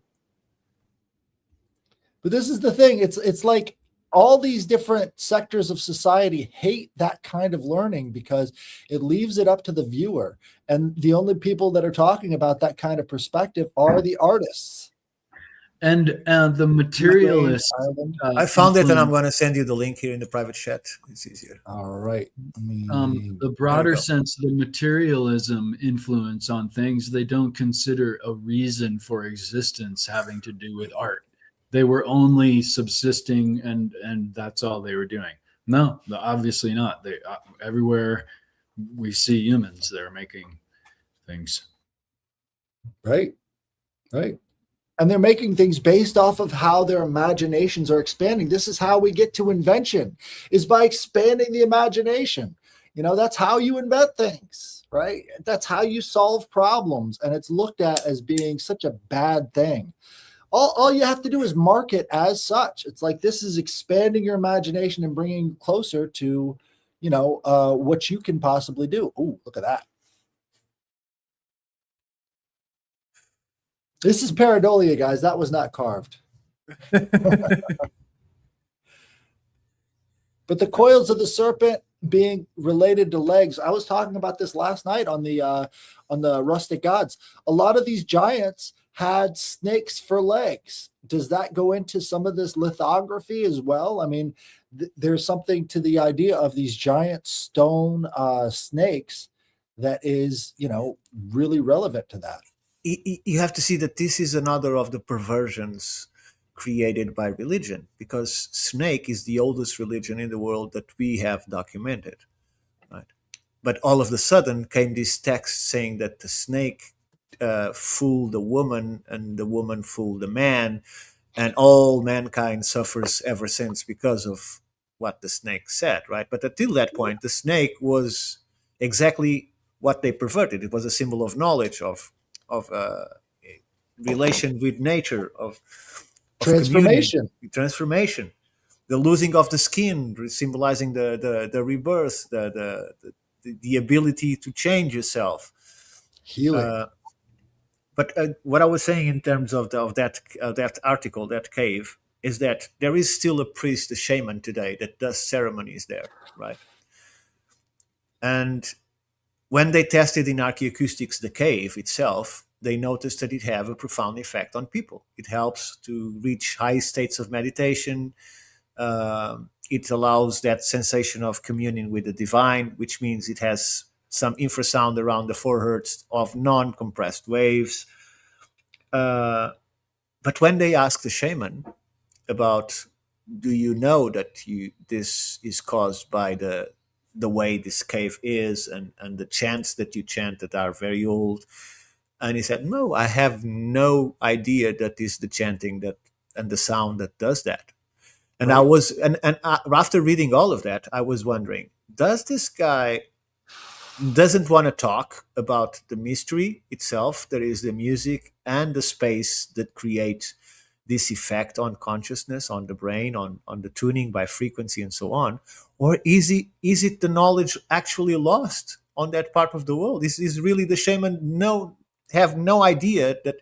But this is the thing. It's like all these different sectors of society hate that kind of learning because it leaves it up to the viewer. And the only people that are talking about that kind of perspective are the artists. And the materialists. I found it, and I'm going to send you the link here in the private chat. It's easier. All right. The broader sense, the materialism influence on things, they don't consider a reason for existence having to do with art. They were only subsisting, and that's all they were doing. No, obviously not. They everywhere we see humans, they're making things. Right. And they're making things based off of how their imaginations are expanding. This is how we get to invention, is by expanding the imagination. That's how you invent things, right? That's how you solve problems. And it's looked at as being such a bad thing. All you have to do is mark it as such. It's like this is expanding your imagination and bringing you closer to, what you can possibly do. Oh, look at that. This is pareidolia, guys. That was not carved. But the coils of the serpent, being related to legs. I was talking about this last night on the Rustic Gods. A lot of these giants had snakes for legs. Does that go into some of this lithography as well? I mean, there's something to the idea of these giant stone snakes that is, really relevant to that. You have to see that this is another of the perversions created by religion, because snake is the oldest religion in the world that we have documented, right? But all of a sudden came this text saying that the snake fooled the woman and the woman fooled the man, and all mankind suffers ever since because of what the snake said, right? But until that point, the snake was exactly what they perverted. It was a symbol of knowledge, of relation with nature, of Transformation. transformation, the losing of the skin, symbolizing the rebirth, the ability to change yourself. Healing. But what I was saying in terms of that article, that cave, is that there is still a priest, a shaman today that does ceremonies there, right? And when they tested in archaeoacoustics the cave itself, they noticed that it have a profound effect on people. It helps to reach high states of meditation. It allows that sensation of communion with the divine, which means it has some infrasound around the 4 hertz of non-compressed waves. But when they asked the shaman about, do you know that this is caused by the way this cave is, and the chants that you chant that are very old? And he said, no, I have no idea that is the chanting that and the sound that does that. And right. After reading all of that, I was wondering, does this guy doesn't want to talk about the mystery itself, that is the music and the space that create this effect on consciousness, on the brain, on the tuning by frequency and so on? Or is it the knowledge actually lost on that part of the world? Is really the shaman have no idea that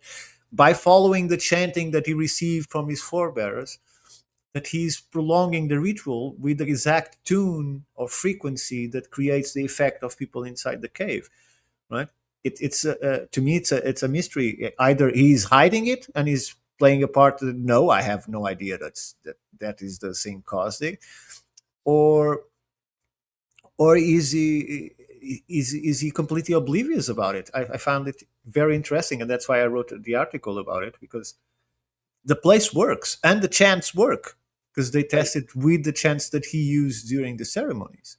by following the chanting that he received from his forebears, that he's prolonging the ritual with the exact tune or frequency that creates the effect of people inside the cave, right? It's to me, it's a mystery. Either he's hiding it and he's playing a part that, no, I have no idea that is the thing causing, or is he completely oblivious about it? I found it very interesting, and that's why I wrote the article about it, because the place works and the chants work, because they tested with the chants that he used during the ceremonies.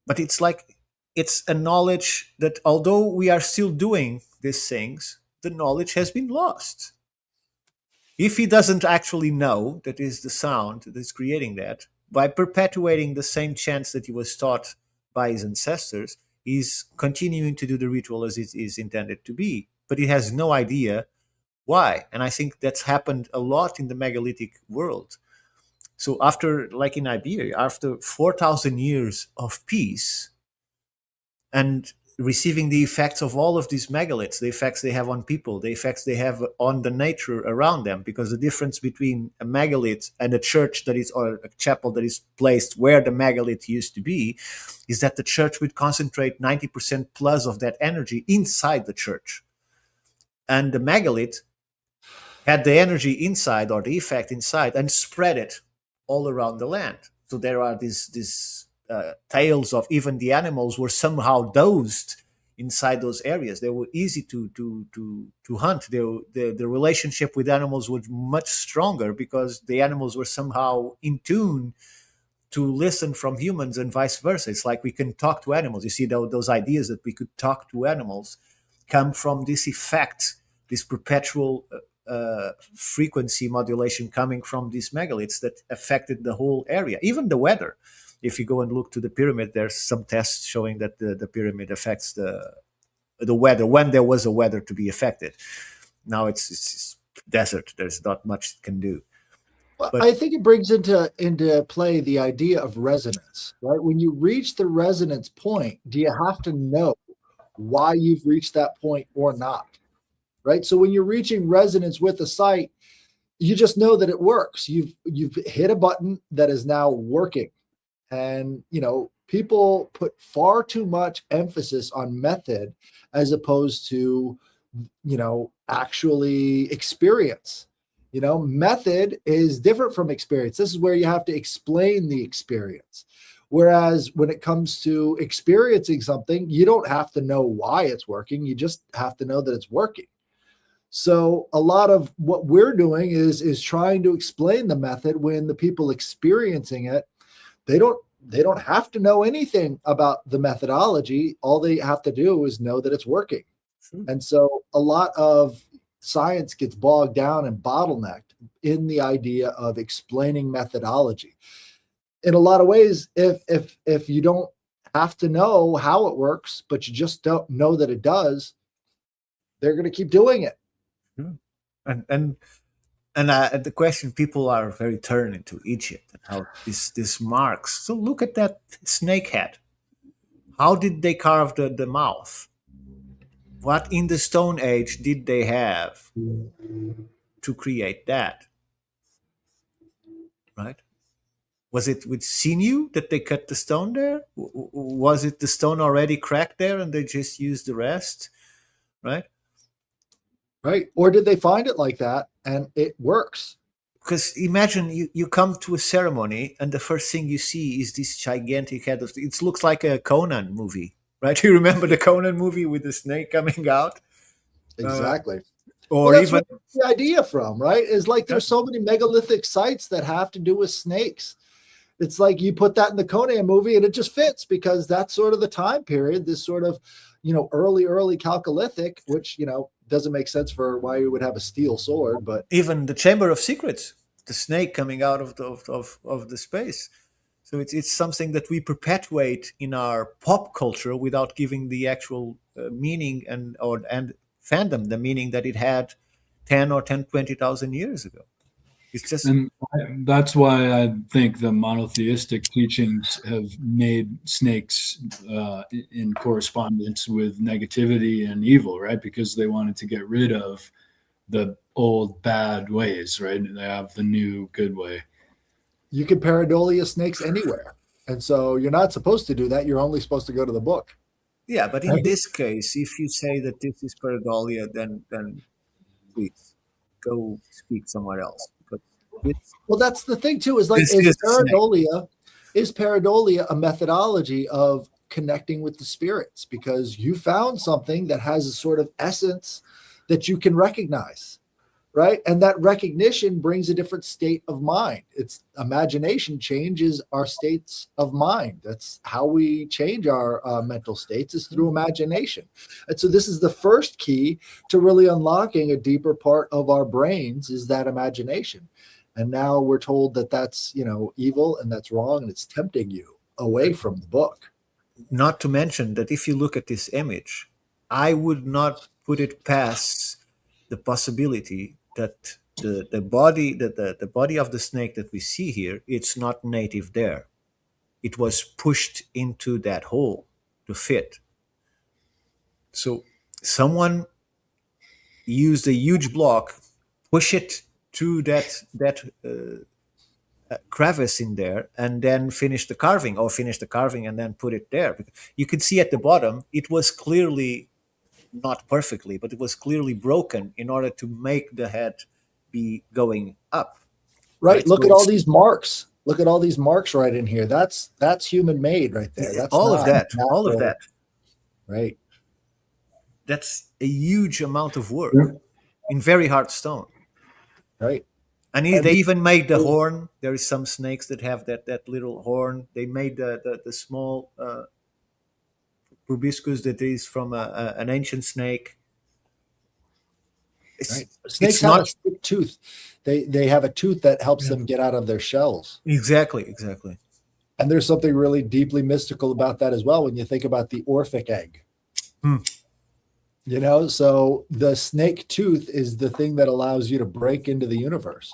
But it's like, it's a knowledge that although we are still doing these things, the knowledge has been lost. If he doesn't actually know that is the sound that is creating that, by perpetuating the same chants that he was taught by his ancestors, he's continuing to do the ritual as it is intended to be, but he has no idea why. And I think that's happened a lot in the megalithic world. So after, like in Iberia, after 4,000 years of peace and receiving the effects of all of these megaliths, the effects they have on people, the effects they have on the nature around them, because the difference between a megalith and a church that is, or a chapel that is placed where the megalith used to be, is that the church would concentrate 90% plus of that energy inside the church. And the megalith had the energy inside, or the effect inside, and spread it all around the land. So there are these tales of even the animals were somehow dosed inside those areas. They were easy to hunt. The relationship with animals was much stronger because the animals were somehow in tune to listen from humans and vice versa. It's like we can talk to animals. You see, those ideas that we could talk to animals come from this effect, this perpetual frequency modulation coming from these megaliths that affected the whole area, even the weather. If you go and look to the pyramid, there's some tests showing that the pyramid affects the weather, when there was a weather to be affected. Now it's desert. There's not much it can do. Well, I think it brings into play the idea of resonance, right? When you reach the resonance point, do you have to know why you've reached that point or not? Right? So when you're reaching resonance with a site, you just know that it works. You've hit a button that is now working. And, people put far too much emphasis on method as opposed to, actually experience. Method is different from experience. This is where you have to explain the experience. Whereas when it comes to experiencing something, you don't have to know why it's working. You just have to know that it's working. So a lot of what we're doing is trying to explain the method when the people experiencing it, they don't have to know anything about the methodology. All they have to do is know that it's working. And so a lot of science gets bogged down and bottlenecked in the idea of explaining methodology. In a lot of ways, if you don't have to know how it works, but you just don't know that it does, they're going to keep doing it. And the question people are very turned to Egypt and how this marks. So look at that snake head. How did they carve the mouth? What in the Stone Age did they have to create that? Right? Was it with sinew that they cut the stone there? Was it the stone already cracked there and they just used the rest? Right? Right. Or did they find it like that and it works? Because imagine you come to a ceremony and the first thing you see is this gigantic head. It looks like a Conan movie, right? You remember the Conan movie with the snake coming out? Exactly. Or well, that's even where the idea from, right? Is like there's so many megalithic sites that have to do with snakes. It's like you put that in the Conan movie and it just fits because that's sort of the time period, this sort of, early Chalcolithic, which, doesn't make sense for why you would have a steel sword, but even the Chamber of Secrets, the snake coming out of the space. So it's something that we perpetuate in our pop culture without giving the actual meaning and fandom the meaning that it had 20,000 years ago. It's just, and that's why I think the monotheistic teachings have made snakes in correspondence with negativity and evil, right? Because they wanted to get rid of the old bad ways, right? They have the new good way. You can pareidolia snakes anywhere. And so you're not supposed to do that. You're only supposed to go to the book. yeah, but in this case, if you say that this is pareidolia, then please go speak somewhere else. Well, that's the thing too, is like, is pareidolia a methodology of connecting with the spirits? Because you found something that has a sort of essence that you can recognize, right? And that recognition brings a different state of mind. It's imagination changes our states of mind. That's how we change our mental states, is through imagination. And so this is the first key to really unlocking a deeper part of our brains, is that imagination. And now we're told that that's, evil and that's wrong and it's tempting you away from the book. Not to mention that if you look at this image, I would not put it past the possibility that the body of the snake that we see here, it's not native there. It was pushed into that hole to fit. So someone used a huge block, push it to that crevice in there, and then finish the carving and then put it there. You could see at the bottom, it was clearly not perfectly, but it was clearly broken in order to make the head be going up. Right. Look at all these marks. Look at all these marks right in here. That's human made right there. That's all of that. Right. That's a huge amount of work in very hard stone. Right. And they even made the horn. There is some snakes that have that little horn. They made the small proboscis that is from an ancient snake. Right. Snakes have a stick tooth. They have a tooth that helps them get out of their shells. Exactly. And there's something really deeply mystical about that as well when you think about the Orphic egg. So the snake tooth is the thing that allows you to break into the universe.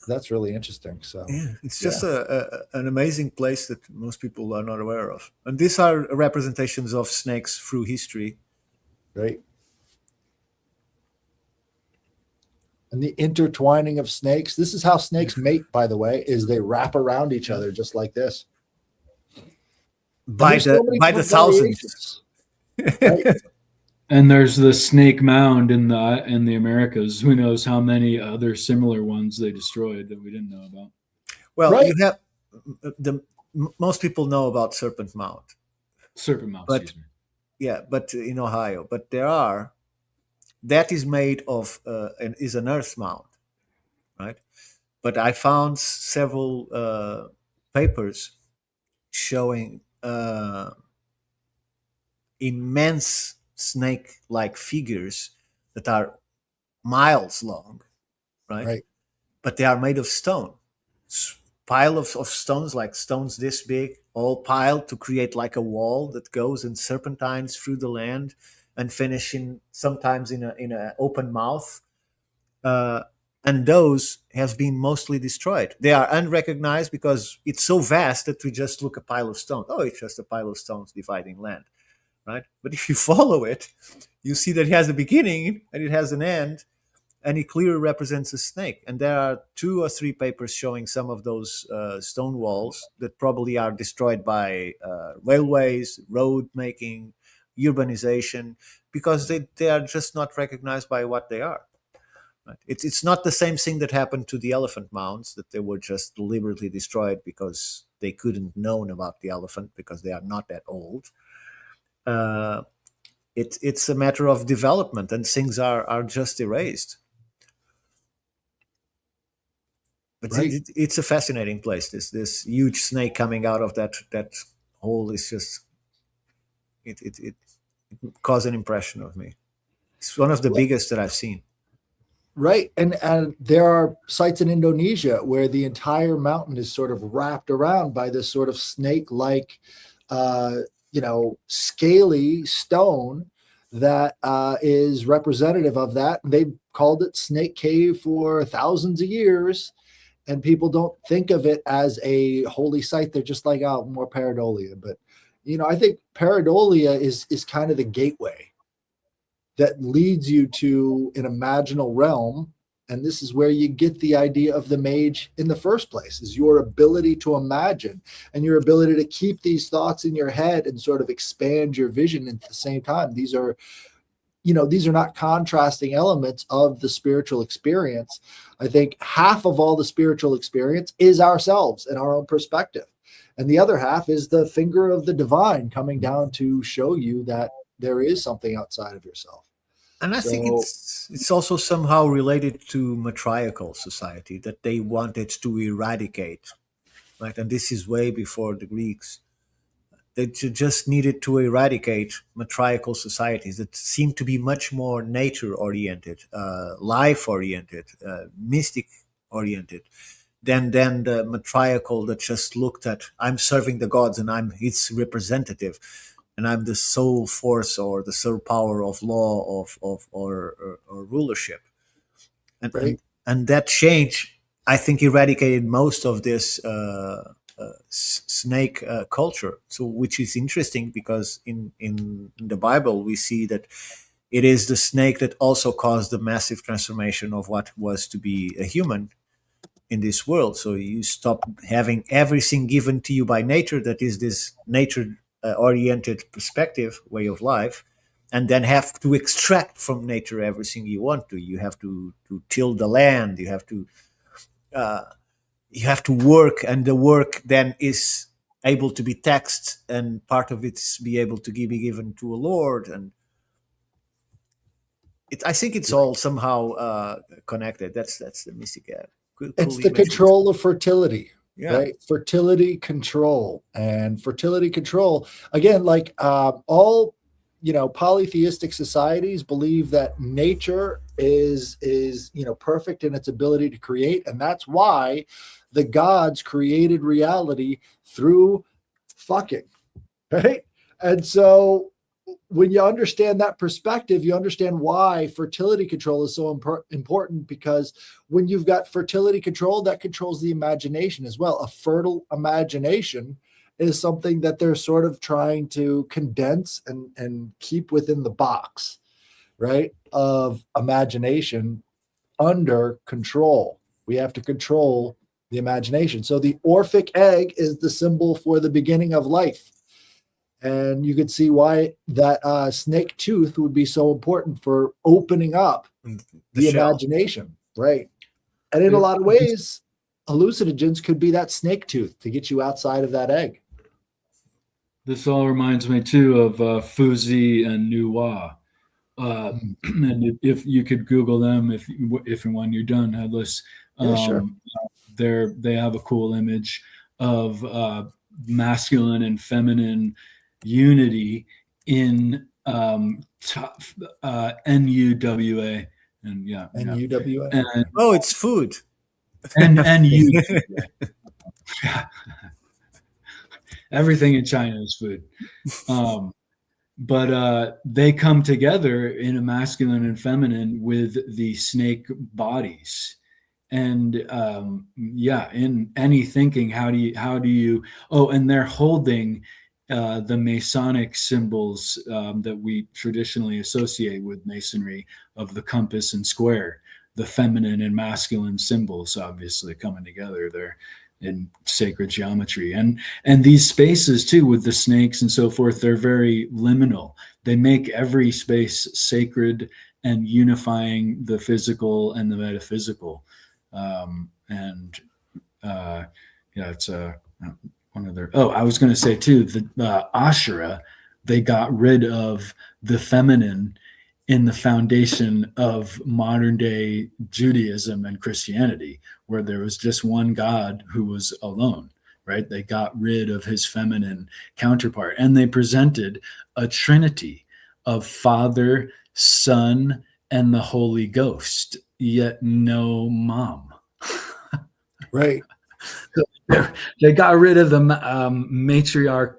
That's really interesting. So it's just an amazing place that most people are not aware of. And these are representations of snakes through history. Right. And the intertwining of snakes. This is how snakes mate, by the way, is they wrap around each other just like this. And there's so many by the thousands. variations, right? And there's the Snake Mound in the Americas. Who knows how many other similar ones they destroyed that we didn't know about? Well, Right. you have most people know about Serpent Mound, Serpent Mound, but excuse me. yeah, but in Ohio, but that is made of and is an earth mound, right? But I found several papers showing immense snake-like figures that are miles long, right? Right. But they are made of stone. Pile of stones, like stones this big, all piled to create like a wall that goes and serpentines through the land and finishing sometimes in a open mouth. And those have been mostly destroyed. They are unrecognized because it's so vast that we just look a pile of stones. Oh, it's just a pile of stones dividing land, right? But if you follow it, you see that it has a beginning and it has an end, and it clearly represents a snake. And there are 2 or 3 papers showing some of those stone walls that probably are destroyed by railways, road making, urbanization, because they are just not recognized by what they are. Right? It's not the same thing that happened to the elephant mounds, that they were just deliberately destroyed because they couldn't known about the elephant because they are not that old. It's a matter of development, and things are just erased. But Right. it's a fascinating place. This huge snake coming out of that hole is just it caused an impression of me. It's one of the biggest that I've seen. Right. And there are sites in Indonesia where the entire mountain is sort of wrapped around by this sort of snake-like, scaly stone that is representative of that. They called it Snake Cave for thousands of years, and people don't think of it as a holy site. They're just like, oh, more pareidolia. But I think pareidolia is kind of the gateway that leads you to an imaginal realm. And this is where you get the idea of the mage in the first place, is your ability to imagine and your ability to keep these thoughts in your head and sort of expand your vision at the same time. These are not contrasting elements of the spiritual experience. I think half of all the spiritual experience is ourselves and our own perspective. And the other half is the finger of the divine coming down to show you that there is something outside of yourself. And I think it's also somehow related to matriarchal society that they wanted to eradicate, right? And this is way before the Greeks. They just needed to eradicate matriarchal societies that seem to be much more nature-oriented, life-oriented, mystic-oriented, than the matriarchal that just looked at, I'm serving the gods and I'm its representative, and I'm the sole force or the sole power of law or rulership. And, Right. and that change, I think, eradicated most of this snake culture. So, which is interesting because in the Bible we see that it is the snake that also caused the massive transformation of what was to be a human in this world. So you stop having everything given to you by nature, that is this nature oriented perspective, way of life, and then have to extract from nature everything you want to. You have to till the land. You have to work, and the work then is able to be taxed, and part of it is be able to be given to a lord. And I think it's all somehow connected. That's the mystic. It's the control of fertility. Yeah. Right? Fertility control. And fertility control, again, like all polytheistic societies believe that nature is perfect in its ability to create, and that's why the gods created reality through fucking, right? And so when you understand that perspective, you understand why fertility control is so important, because when you've got fertility control, that controls the imagination as well. A fertile imagination is something that they're sort of trying to condense and keep within the box, right, of imagination under control. We have to control the imagination. So the Orphic egg is the symbol for the beginning of life. And you could see why that snake tooth would be so important for opening up the shell. imagination, right? And in a lot of ways, hallucinogens could be that snake tooth to get you outside of that egg. This all reminds me too of Fuzi and Nuwa. And if you could Google them, if and when you're done, Headless, Yeah, sure. they have a cool image of masculine and feminine unity in NUWA, and yeah, NUWA. and Oh, it's food. and you. Everything in China is food. But they come together in a masculine and feminine with the snake bodies. And in any thinking, how do you and they're holding the Masonic symbols that we traditionally associate with Masonry, of the compass and square, the feminine and masculine symbols obviously coming together there in sacred geometry. And these spaces too, with the snakes and so forth, they're very liminal. They make every space sacred and unifying the physical and the metaphysical. It's one of their. Oh, I was going to say too, the Ashura, they got rid of the feminine in the foundation of modern day Judaism and Christianity, where there was just one God who was alone, right? They got rid of his feminine counterpart, and they presented a trinity of Father, Son, and the Holy Ghost, yet no mom. Right. They got rid of the matriarch,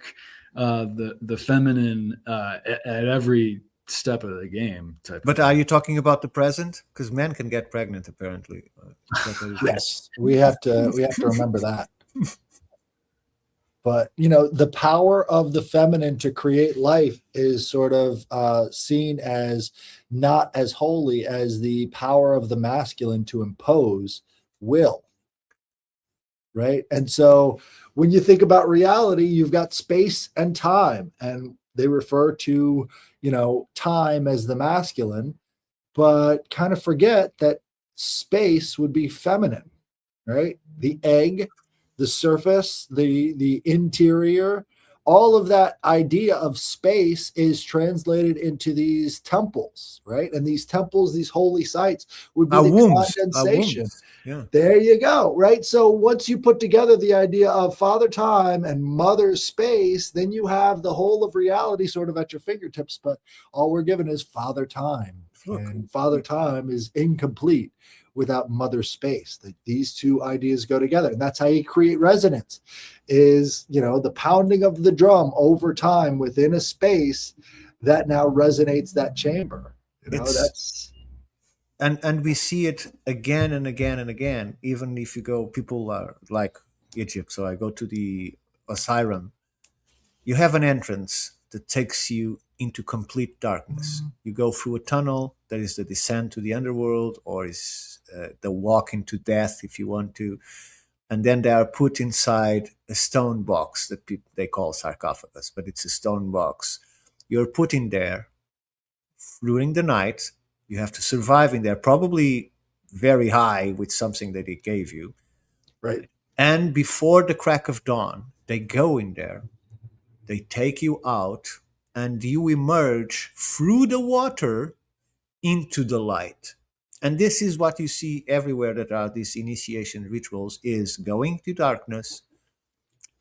the feminine at every step of the game. But are you talking about the present? Because men can get pregnant, apparently. Yes, we have to remember that. But the power of the feminine to create life is sort of seen as not as holy as the power of the masculine to impose will. Right. And so when you think about reality, you've got space and time, and they refer to, time as the masculine, but kind of forget that space would be feminine, right? The egg, the surface, the interior, all of that idea of space is translated into these temples, right? And these temples, these holy sites, would be condensation. Yeah. There you go, right? So once you put together the idea of Father Time and Mother Space, then you have the whole of reality sort of at your fingertips, but all we're given is Father Time. And Father Time is incomplete without Mother Space. These two ideas go together, and that's how you create resonance, is the pounding of the drum over time within a space that now resonates that chamber. That's and we see it again and again and again. Even if you go, people are like Egypt. So I go to the Osirum. You have an entrance that takes you into complete darkness. You go through a tunnel that is the descent to the underworld, or is the walk into death, if you want to. And then they are put inside a stone box that they call sarcophagus, but it's a stone box. You're put in there during the night. You have to survive in there, probably very high with something that they gave you. right. And before the crack of dawn, they go in there, they take you out, and you emerge through the water into the light. And this is what you see everywhere that are these initiation rituals, is going to darkness,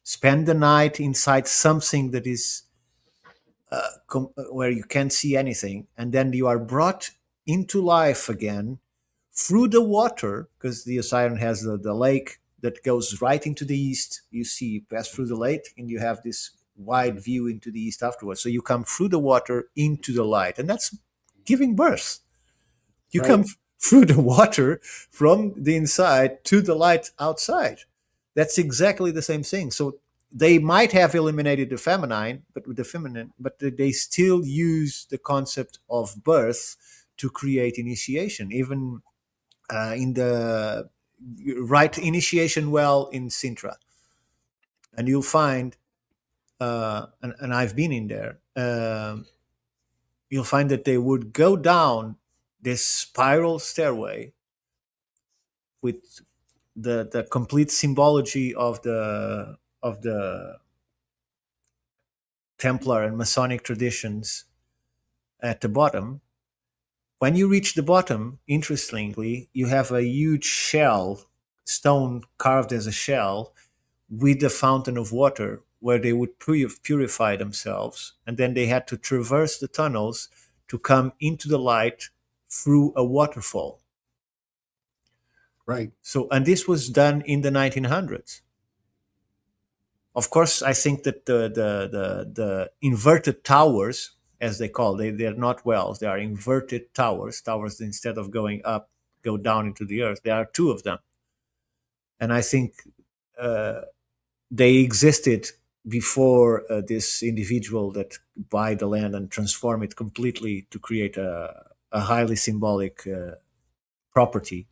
spend the night inside something that is where you can't see anything, and then you are brought into life again through the water, because the Osiron has the lake that goes right into the east. You pass through the lake, and you have this wide view into the east afterwards. So you come through the water into the light, and that's giving birth. You come through the water from the inside to the light outside. That's exactly the same thing. So they might have eliminated the feminine, but they still use the concept of birth to create initiation, even in the right initiation well in Sintra. And you'll find and I've been in there, you'll find that they would go down this spiral stairway with the complete symbology of the Templar and Masonic traditions at the bottom. When you reach the bottom, interestingly, you have a huge shell, stone carved as a shell, with a fountain of water where they would purify themselves. And then they had to traverse the tunnels to come into the light through a waterfall. Right. So, and this was done in the 1900s. Of course, I think that the inverted towers, as they call, they're not wells, they are inverted towers. Towers, instead of going up, go down into the earth. There are two of them. And I think they existed before this individual that buy the land and transform it completely to create a highly symbolic property.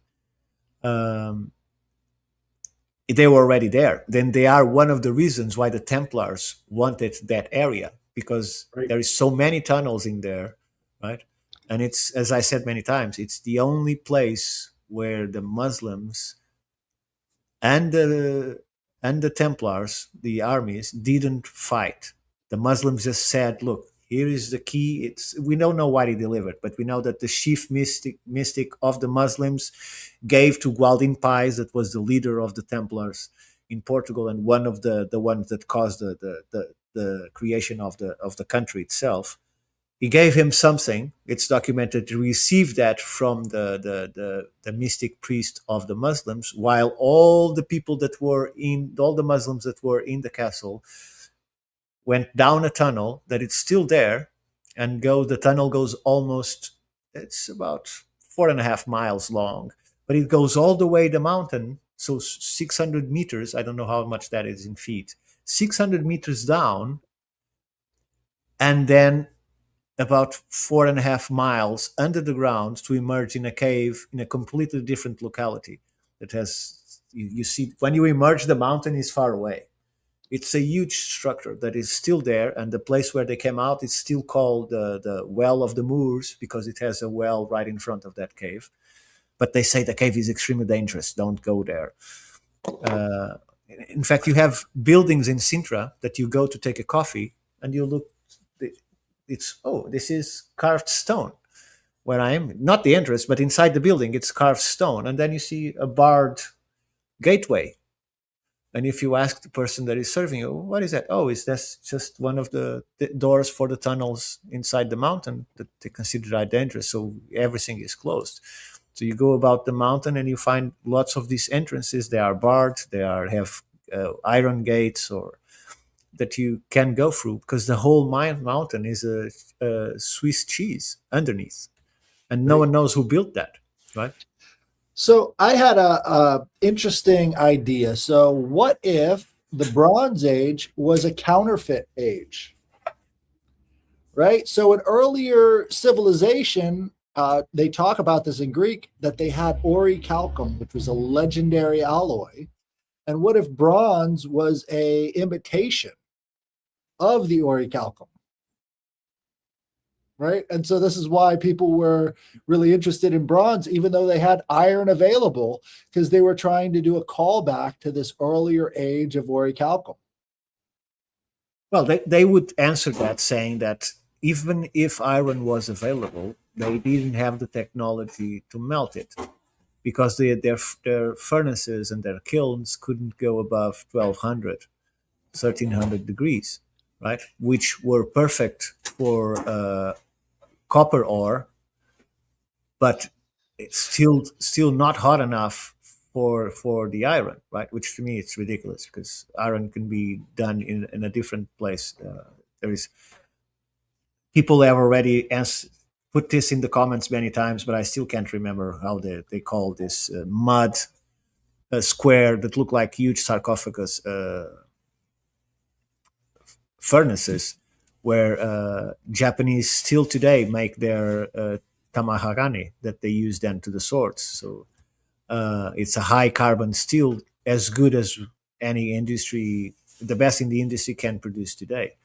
They were already there. Then they are one of the reasons why the Templars wanted that area, because Right. there is so many tunnels in there, right? And it's, as I said many times, it's the only place where the Muslims and the Templars, the armies, didn't fight. The Muslims just said, "Look, here is the key." We don't know what he delivered, but we know that the chief mystic of the Muslims gave to Gualdin Pais, that was the leader of the Templars in Portugal and one of the ones that caused the creation of the country itself. He gave him something. It's documented. He received that from the mystic priest of the Muslims, while all the people that were in, all the Muslims that were in the castle went down a tunnel that it's still there, and the tunnel goes almost, it's about 4.5 miles long, but it goes all the way the mountain, so 600 meters. I don't know how much that is in feet. 600 meters down, and then about 4.5 miles under the ground to emerge in a cave in a completely different locality that has, you see, when you emerge, the mountain is far away. It's a huge structure that is still there, and the place where they came out is still called the Well of the Moors, because it has a well right in front of that cave. But they say the cave is extremely dangerous. Don't go there. In fact, you have buildings in Sintra that you go to take a coffee, and you look, it's, oh, this is carved stone where I am. Not the entrance, but inside the building, it's carved stone. And then you see a barred gateway. And if you ask the person that is serving you, what is that? Oh, is that just one of the doors for the tunnels inside the mountain that they consider dangerous? So everything is closed. So you go about the mountain and you find lots of these entrances. They are barred. They have iron gates or that you can go through, because the whole mountain is a Swiss cheese underneath, and no one knows who built that, right? So I had a interesting idea. So what if the Bronze Age was a counterfeit age? Right? So an earlier civilization, they talk about this in Greek, that they had orichalcum, which was a legendary alloy. And what if bronze was a imitation of the orichalcum? Right? And so this is why people were really interested in bronze, even though they had iron available, because they were trying to do a callback to this earlier age of orichalcum. Well, they would answer that saying that even if iron was available, they didn't have the technology to melt it, because their furnaces and their kilns couldn't go above 1200, 1300 degrees, right? Which were perfect for copper ore, but it's still not hot enough for the iron, right? Which to me it's ridiculous, because iron can be done in a different place. There is people have already put this in the comments many times, but I still can't remember how they call this mud square that look like huge sarcophagus furnaces, where Japanese still today make their tamahagane that they use then to the swords. So it's a high carbon steel, as good as any industry the best in the industry can produce today.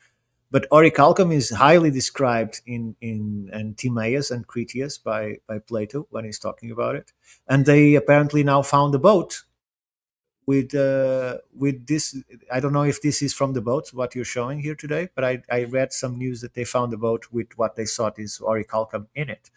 But orichalcum is highly described in Timaeus and Critias by Plato when he's talking about it. And they apparently now found a boat with this. I don't know if this is from the boat, what you're showing here today, but I read some news that they found a boat with what they thought is orichalcum in it.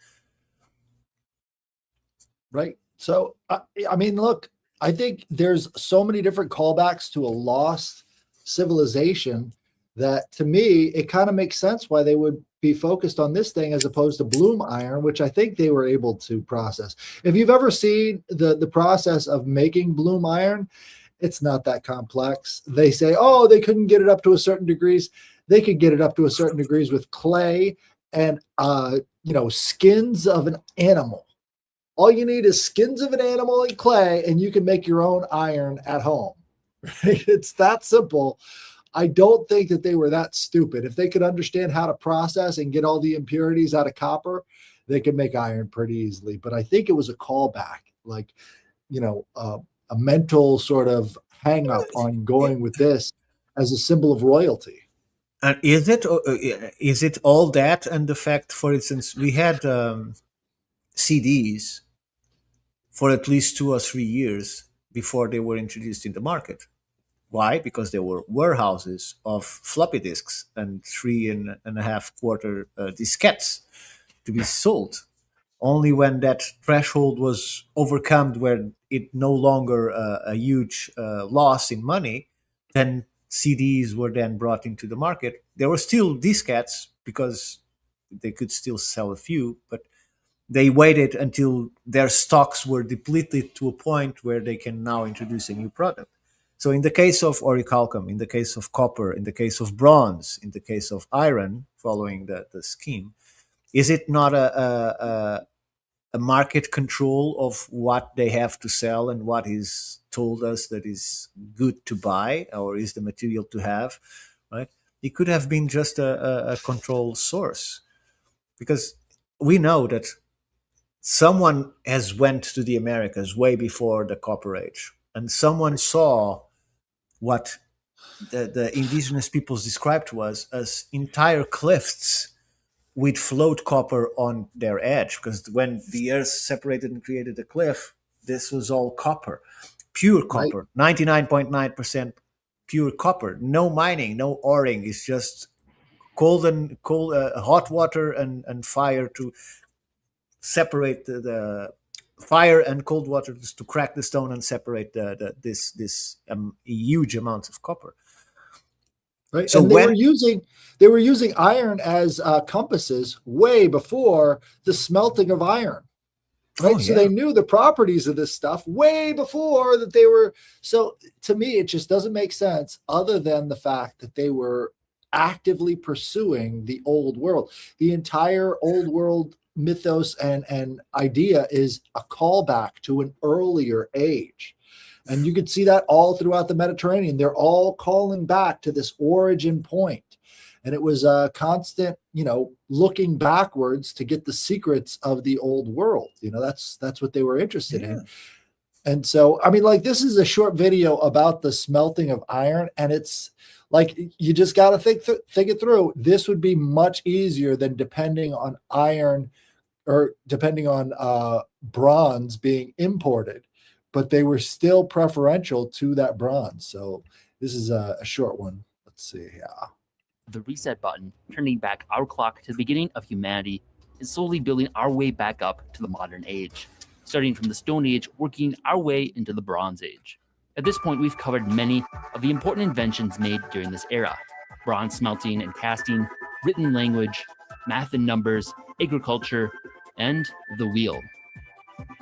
Right. So, I mean, look, I think there's so many different callbacks to a lost civilization that, to me, it kind of makes sense why they would be focused on this thing as opposed to bloom iron, which I think they were able to process. If you've ever seen the process of making bloom iron, it's not that complex. They say, oh, they couldn't get it up to a certain degrees. They could get it up to a certain degrees with clay and skins of an animal. All you need is skins of an animal and clay, and you can make your own iron at home. Right? It's that simple. I don't think that they were that stupid. If they could understand how to process and get all the impurities out of copper, they could make iron pretty easily. But I think it was a callback, like, a mental sort of hang up on going with this as a symbol of royalty. And is it all that and the fact, for instance, we had CDs for at least 2 or 3 years before they were introduced in the market. Why? Because there were warehouses of floppy disks and 3.5 quarter diskettes to be sold. Only when that threshold was overcome, where it no longer a huge loss in money, then CDs were then brought into the market. There were still diskettes because they could still sell a few, but they waited until their stocks were depleted to a point where they can now introduce a new product. So in the case of orichalcum, in the case of copper, in the case of bronze, in the case of iron, following the scheme, is it not a market control of what they have to sell and what is told us that is good to buy or is the material to have, right? It could have been just a control source, because we know that someone has went to the Americas way before the Copper Age, and someone saw what the indigenous peoples described to us as entire cliffs with float copper on their edge, because when the earth separated and created the cliff, this was all copper, pure copper, 99.9% pure copper, no mining, no oring. It's just hot water and fire to separate the fire and cold water to crack the stone and separate this huge amounts of copper. Right. So and they were using iron as compasses way before the smelting of iron. Right. So they knew the properties of this stuff way before that they were. So to me, it just doesn't make sense, other than the fact that they were actively pursuing the old world. The entire old world mythos and idea is a callback to an earlier age. And you could see that all throughout the Mediterranean. They're all calling back to this origin point. And it was a constant, looking backwards to get the secrets of the old world. That's what they were interested in. And so, I mean, like, this is a short video about the smelting of iron, and it's like, you just got to think it through. This would be much easier than depending on iron or depending on bronze being imported, but they were still preferential to that bronze. So this is a short one. Let's see. Yeah. The reset button, turning back our clock to the beginning of humanity, is slowly building our way back up to the modern age, starting from the Stone Age, working our way into the Bronze Age. At this point, we've covered many of the important inventions made during this era: bronze smelting and casting, written language, math and numbers, agriculture, and the wheel.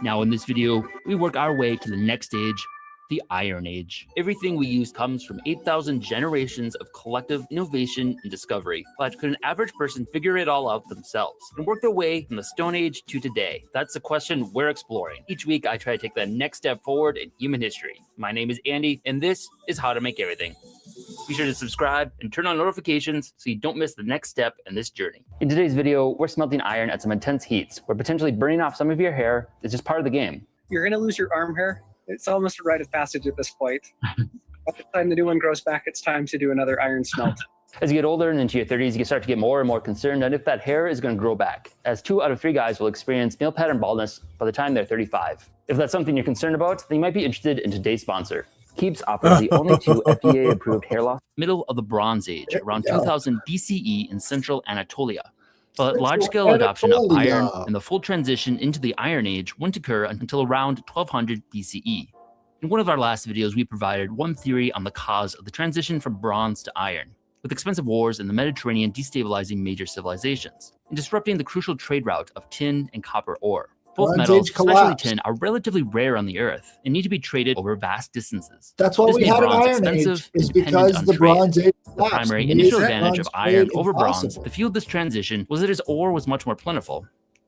Now in this video, we work our way to the next stage, the Iron Age. Everything we use comes from 8,000 generations of collective innovation and discovery. But could an average person figure it all out themselves and work their way from the Stone Age to today? That's the question we're exploring. Each week, I try to take the next step forward in human history. My name is Andy, and this is How to Make Everything. Be sure to subscribe and turn on notifications so you don't miss the next step in this journey. In today's video, we're smelting iron at some intense heats, where potentially burning off some of your hair is just part of the game. You're going to lose your arm hair. It's almost a rite of passage at this point. By the time the new one grows back, it's time to do another iron smelt. As you get older and into your 30s, you start to get more and more concerned on if that hair is going to grow back, as 2 out of 3 guys will experience male pattern baldness by the time they're 35. If that's something you're concerned about, then you might be interested in today's sponsor. Keeps offers the only 2 FDA-approved hair loss. Middle of the Bronze Age, around 2000 BCE in central Anatolia. But large-scale adoption of iron and the full transition into the Iron Age wouldn't occur until around 1200 BCE. In one of our last videos, we provided one theory on the cause of the transition from bronze to iron, with expensive wars in the Mediterranean destabilizing major civilizations and disrupting the crucial trade route of tin and copper ore. Both metals, especially tin, are relatively rare on the Earth and need to be traded over vast distances. That's why we had an Iron Age, is because the Bronze Age collapsed. The primary initial advantage of iron over bronze to fuel this transition was that his ore was much more plentiful.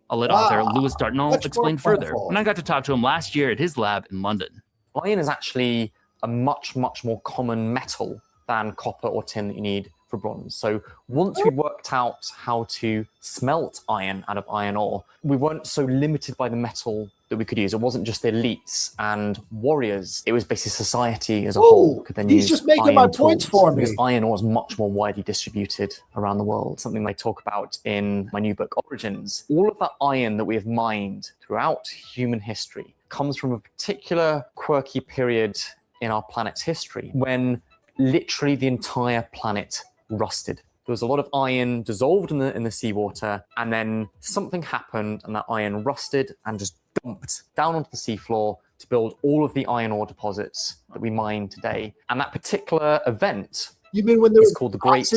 I'll let author Lewis Dartnell explain further when I got to talk to him last year at his lab in London. Iron is actually a much more common metal than copper or tin that you need for bronze. So once we worked out how to smelt iron out of iron ore, we weren't so limited by the metal that we could use. It wasn't just the elites and warriors. It was basically society as a whole could then use. He's just making my points for me. Because iron ore is much more widely distributed around the world. Something I talk about in my new book, Origins. All of that iron that we have mined throughout human history comes from a particular quirky period in our planet's history when literally the entire planet rusted. There was a lot of iron dissolved in the seawater, and then something happened and that iron rusted and just dumped down onto the seafloor to build all of the iron ore deposits that we mine today. And that particular event is called the Great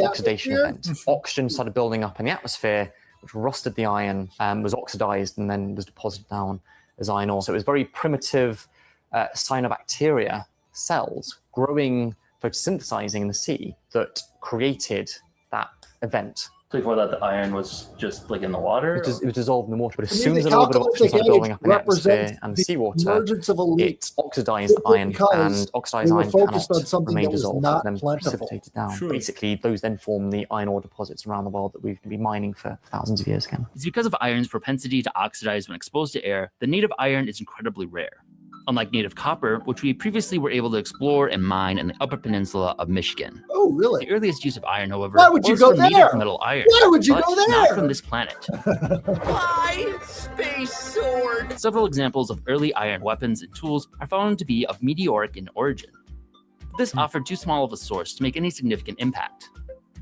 Oxidation Event. Oxygen started building up in the atmosphere, which rusted the iron, was oxidized, and then was deposited down as iron ore. So it was very primitive cyanobacteria cells growing, photosynthesizing in the sea that created that event. So before that, the iron was just like in the water? It was dissolved in the water, but as soon as a little bit of oxygen started building up in the atmosphere and the seawater, it oxidized the iron, and oxidized iron cannot remain dissolved, and then precipitated down. Sure. Basically, those then form the iron ore deposits around the world that we've been mining for thousands of years again. It's because of iron's propensity to oxidize when exposed to air, the native iron is incredibly rare. Unlike native copper, which we previously were able to explore and mine in the Upper Peninsula of Michigan. Oh, really? The earliest use of iron, however, Why would you go there? native metal iron. Why would you go there? Not from this planet. Why space sword? Several examples of early iron weapons and tools are found to be of meteoric in origin. This offered too small of a source to make any significant impact.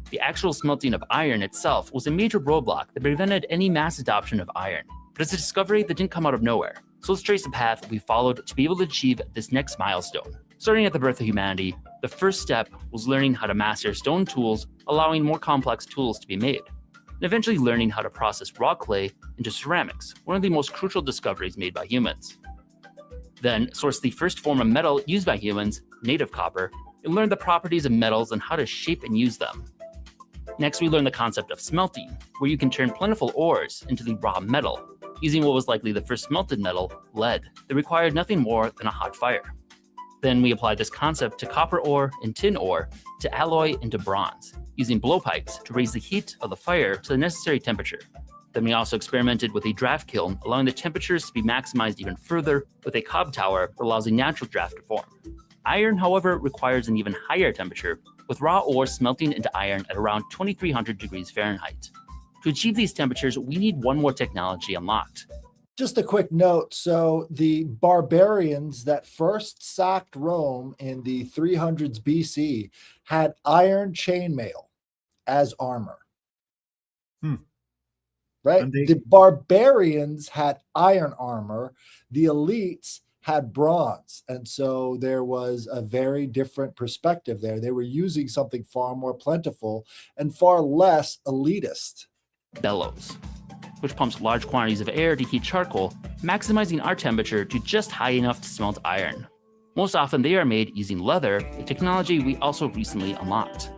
The actual smelting of iron itself was a major roadblock that prevented any mass adoption of iron. But it's a discovery that didn't come out of nowhere. So let's trace the path we followed to be able to achieve this next milestone. Starting at the birth of humanity, the first step was learning how to master stone tools, allowing more complex tools to be made, and eventually learning how to process raw clay into ceramics, one of the most crucial discoveries made by humans. Then source the first form of metal used by humans, native copper, and learn the properties of metals and how to shape and use them. Next, we learn the concept of smelting, where you can turn plentiful ores into the raw metal, using what was likely the first smelted metal, lead, that required nothing more than a hot fire. Then we applied this concept to copper ore and tin ore to alloy into bronze, using blowpipes to raise the heat of the fire to the necessary temperature. Then we also experimented with a draft kiln, allowing the temperatures to be maximized even further with a cob tower that allows a natural draft to form. Iron, however, requires an even higher temperature, with raw ore smelting into iron at around 2300 degrees Fahrenheit. To achieve these temperatures, we need one more technology unlocked. Just a quick note. So the barbarians that first sacked Rome in the 300s BC had iron chainmail as armor. Right? The barbarians had iron armor. The elites had bronze. And so there was a very different perspective there. They were using something far more plentiful and far less elitist. Bellows, which pumps large quantities of air to heat charcoal, maximizing our temperature to just high enough to smelt iron. Most often they are made using leather, a technology we also recently unlocked.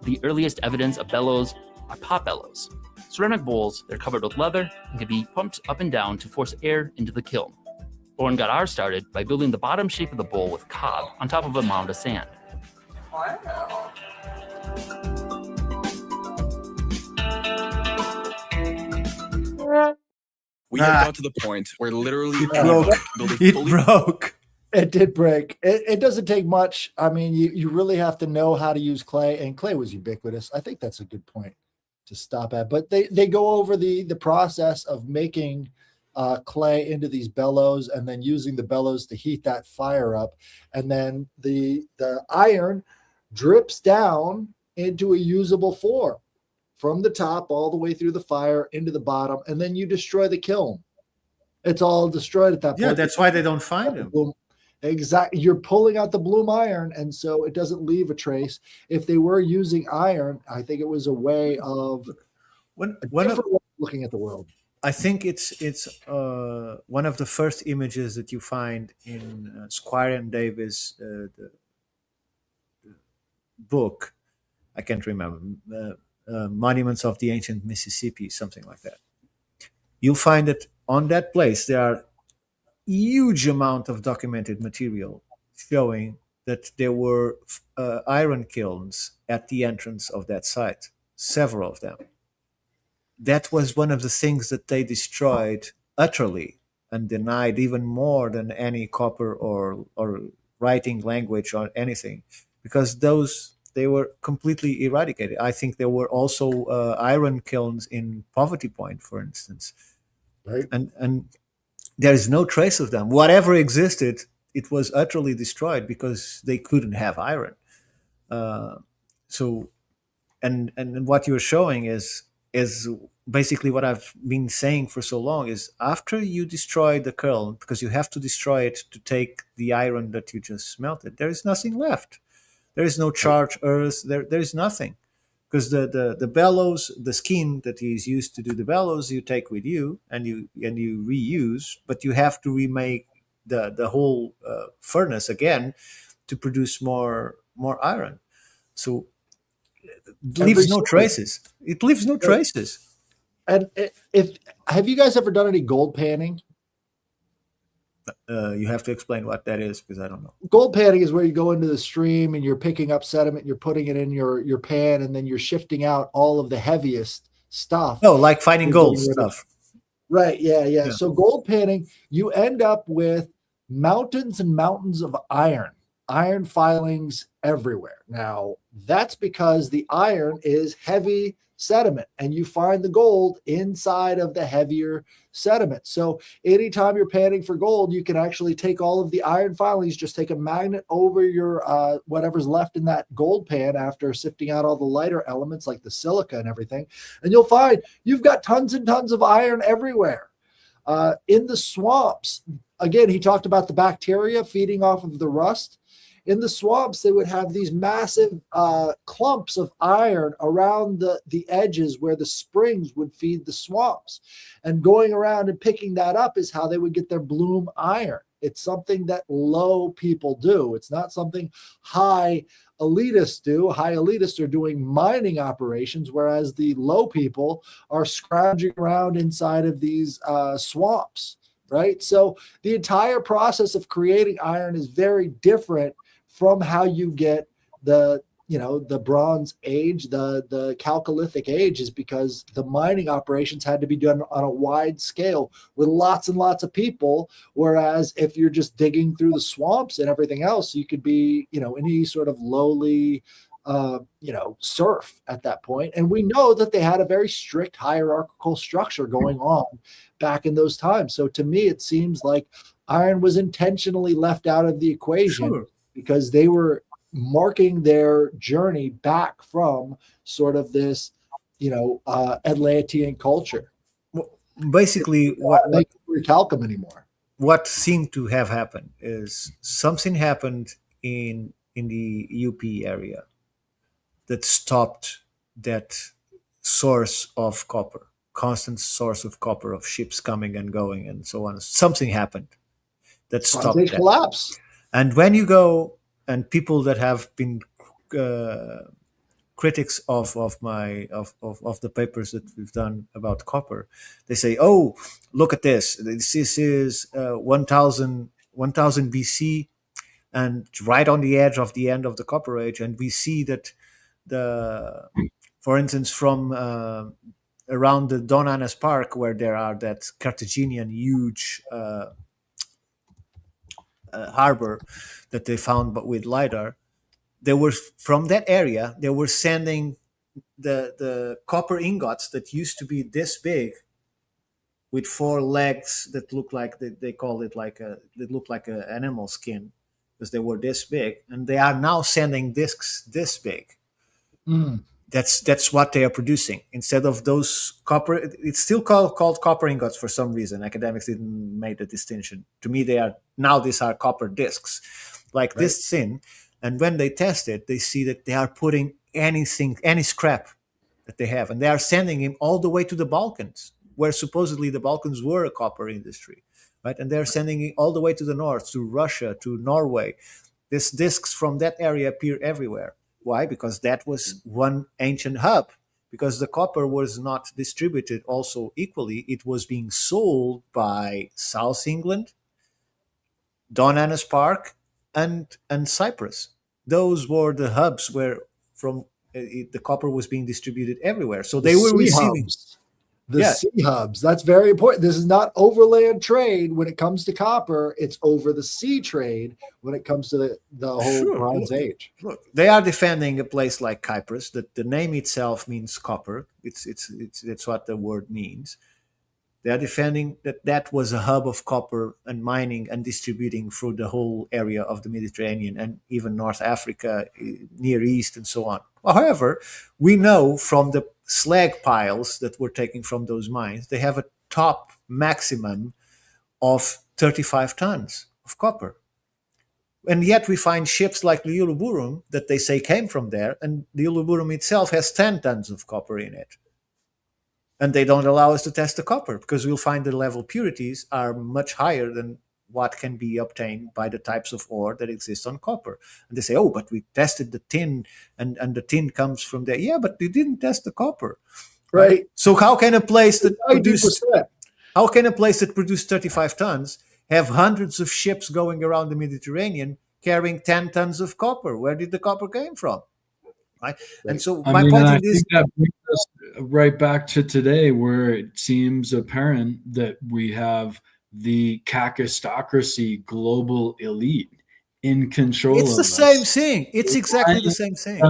The earliest evidence of bellows are pot bellows. Ceramic bowls, they're covered with leather and can be pumped up and down to force air into the kiln. Oren got ours started by building the bottom shape of the bowl with cob on top of a mound of sand. Wow. We have got to the point where literally It broke. It did break. It doesn't take much. I mean, you really have to know how to use clay, and clay was ubiquitous. I think that's a good point to stop at. But they go over the process of making clay into these bellows, and then using the bellows to heat that fire up, and then the iron drips down into a usable form from the top all the way through the fire into the bottom, and then you destroy the kiln. It's all destroyed at that point. Yeah, that's why they don't find them. Exactly. You're pulling out the bloom iron, and so it doesn't leave a trace. If they were using iron, I think it was a way of looking at the world. I think it's one of the first images that you find in Squire and Davis the book. I can't remember. Monuments of the Ancient Mississippi, something like that. You'll find that on that place there are huge amount of documented material showing that there were iron kilns at the entrance of that site, several of them. That was one of the things that they destroyed utterly and denied even more than any copper or writing language or anything, because they were completely eradicated. I think there were also iron kilns in Poverty Point, for instance, right? And there is no trace of them. Whatever existed, it was utterly destroyed because they couldn't have iron. So, and what you're showing is basically what I've been saying for so long, is after you destroy the kiln, because you have to destroy it to take the iron that you just smelted, there is nothing left. There is no charged earth. There is nothing. Because the bellows, the skin that is used to do the bellows, you take with you and you reuse, but you have to remake the whole furnace again to produce more iron. So it leaves no traces. It leaves no traces. And have you guys ever done any gold panning? You have to explain what that is, because I don't know. Gold panning is where you go into the stream and you're picking up sediment, you're putting it in your pan, and then you're shifting out all of the heaviest stuff. Oh, like finding gold stuff. Right. Yeah. So gold panning, you end up with mountains and mountains of iron filings everywhere. Now, that's because the iron is heavy sediment, and you find the gold inside of the heavier sediment. So anytime you're panning for gold, you can actually take all of the iron filings, just take a magnet over your whatever's left in that gold pan after sifting out all the lighter elements like the silica and everything, and you'll find you've got tons and tons of iron everywhere. In the swamps, again, he talked about the bacteria feeding off of the rust. In the swamps, they would have these massive clumps of iron around the edges where the springs would feed the swamps. And going around and picking that up is how they would get their bloom iron. It's something that low people do. It's not something high elitists do. High elitists are doing mining operations, whereas the low people are scrounging around inside of these swamps, right? So the entire process of creating iron is very different from how you get the Bronze Age, the Chalcolithic Age, is because the mining operations had to be done on a wide scale with lots and lots of people. Whereas if you're just digging through the swamps and everything else, you could be, any sort of lowly, serf at that point. And we know that they had a very strict hierarchical structure going on back in those times. So to me, it seems like iron was intentionally left out of the equation. Sure. Because they were marking their journey back from sort of this, Atlantean culture. Well, basically, what recalcum anymore. What seemed to have happened is something happened in the UP area that stopped that source of copper, constant source of copper, of ships coming and going and so on. Something happened that stopped that. Collapse. And when you go, and people that have been critics of the papers that we've done about copper, they say, "Oh, look at this! This is 1000 BC, and right on the edge of the end of the Copper Age, and we see that for instance, from around the Don Annas Park, where there are that Carthaginian huge harbor that they found, but with lidar. They were from that area. They were sending the copper ingots that used to be this big, with 4 legs that look like they call it like they look like an animal skin, because they were this big, and they are now sending discs this big. Mm. That's what they are producing instead of those copper. It's still called copper ingots for some reason. Academics didn't make the distinction. To me, these are copper discs, like this thin. And when they test it, they see that they are putting any scrap that they have, and they are sending him all the way to the Balkans, where supposedly the Balkans were a copper industry, right? And they're sending it all the way to the north, to Russia, to Norway. These discs from that area appear everywhere. Why? Because that was one ancient hub. Because the copper was not distributed also equally. It was being sold by South England, Don Annis Park, and Cyprus. Those were the hubs where from the copper was being distributed everywhere. So they were receiving the sea hubs. That's very important. This is not overland trade when it comes to copper. It's over the sea trade when it comes to the whole Bronze Age. Look, they are defending a place like Cyprus. That the name itself means copper. It's what the word means. They are defending that was a hub of copper and mining and distributing through the whole area of the Mediterranean and even North Africa, Near East, and so on. However, we know from the slag piles that were taken from those mines, they have a top maximum of 35 tons of copper. And yet we find ships like the Uluburum that they say came from there, and the Uluburum itself has 10 tons of copper in it. And they don't allow us to test the copper because we'll find the level purities are much higher than what can be obtained by the types of ore that exist on copper. And they say, oh, but we tested the tin and the tin comes from there. Yeah, but they didn't test the copper. Right. So how can a place that produced 35 tons have hundreds of ships going around the Mediterranean carrying 10 tons of copper? Where did the copper came from? Right. And so my point is that brings us right back to today, where it seems apparent that we have the Kakistocracy global elite in control. It's the same thing. It's exactly the same thing.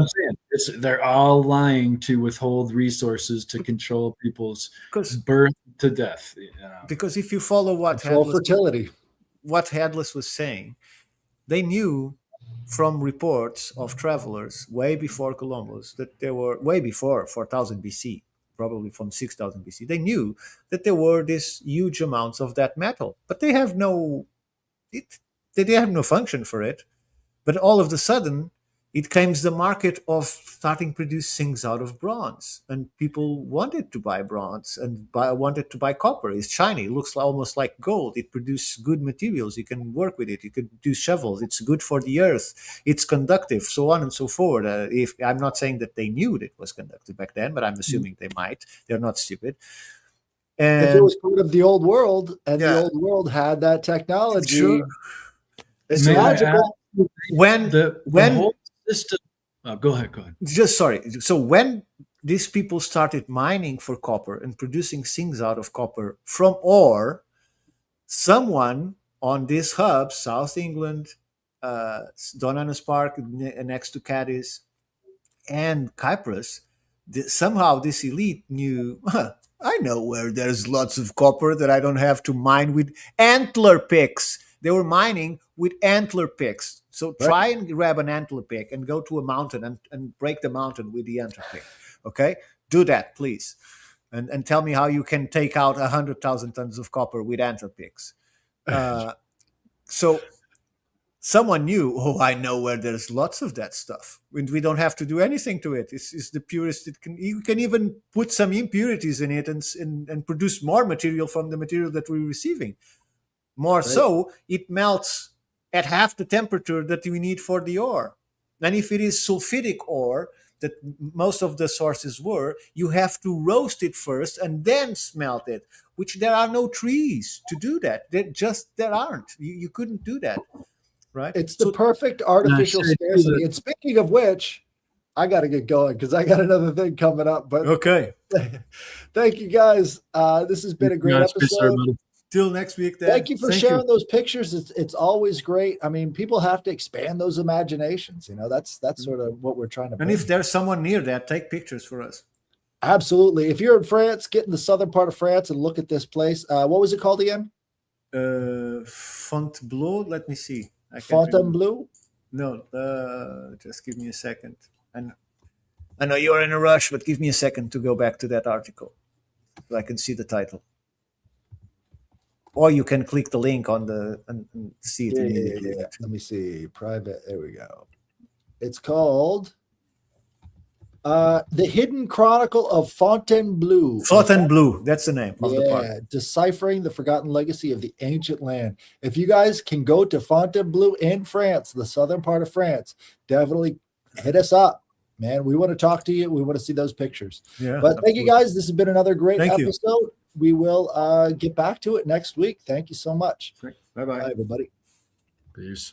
They're all lying to withhold resources to control people's birth to death. Because if you follow what Headless was saying, they knew from reports of travelers way before Columbus that there were, way before 4000 BC, probably from 6000 BC, they knew that there were these huge amounts of that metal, but they have no function for it. But all of a sudden, it came the market of starting producing things out of bronze, and people wanted to buy bronze and wanted to buy copper. It's shiny, it looks almost like gold. It produces good materials. You can work with it. You could do shovels. It's good for the earth. It's conductive, so on and so forth. If I'm not saying that they knew it was conductive back then, but I'm assuming they might. They're not stupid. And if it was part of the old world, and the old world had that technology, it's magical. When whole system, go ahead. So when these people started mining for copper and producing things out of copper from ore, someone on this hub, South England, Don Annis Park next to Cadiz, and Cyprus, somehow this elite knew, I know where there's lots of copper that I don't have to mine with antler picks. They were mining with antler picks. So try and grab an antler pick and go to a mountain and break the mountain with the antler pick. Okay? Do that, please. And tell me how you can take out 100,000 tons of copper with antler picks. So someone knew, I know where there's lots of that stuff. We don't have to do anything to it. It's the purest. You can even put some impurities in it and produce more material from the material that we're receiving. More so, it melts at half the temperature that we need for the ore. And if it is sulfidic ore, that most of the sources were, you have to roast it first and then smelt it, which there are no trees to do that. There aren't. You couldn't do that, right? It's the perfect artificial scarcity. And speaking of which, I got to get going because I got another thing coming up. But okay. Thank you guys. This has been a great episode. Till next week, then. Thank you for sharing those pictures. It's always great. I mean, people have to expand those imaginations. That's sort of what we're trying to. And if there's someone near that, take pictures for us. Absolutely. If you're in France, get in the southern part of France and look at this place. What was it called again? Fontainebleau. Let me see. Fontainebleau? No, just give me a second. And I know you're in a rush, but give me a second to go back to that article so I can see the title. Or you can click the link on and see it. Yeah. Let me see. Private. There we go. It's called The Hidden Chronicle of Fontainebleau. Fontainebleau. That's the name of the park. Deciphering the Forgotten Legacy of the Ancient Land. If you guys can go to Fontainebleau in France, the southern part of France, definitely hit us up, man. We want to talk to you. We want to see those pictures. Yeah. But thank you guys. This has been another great episode. You. We will get back to it next week. Thank you so much. Bye-bye. Bye, everybody. Peace.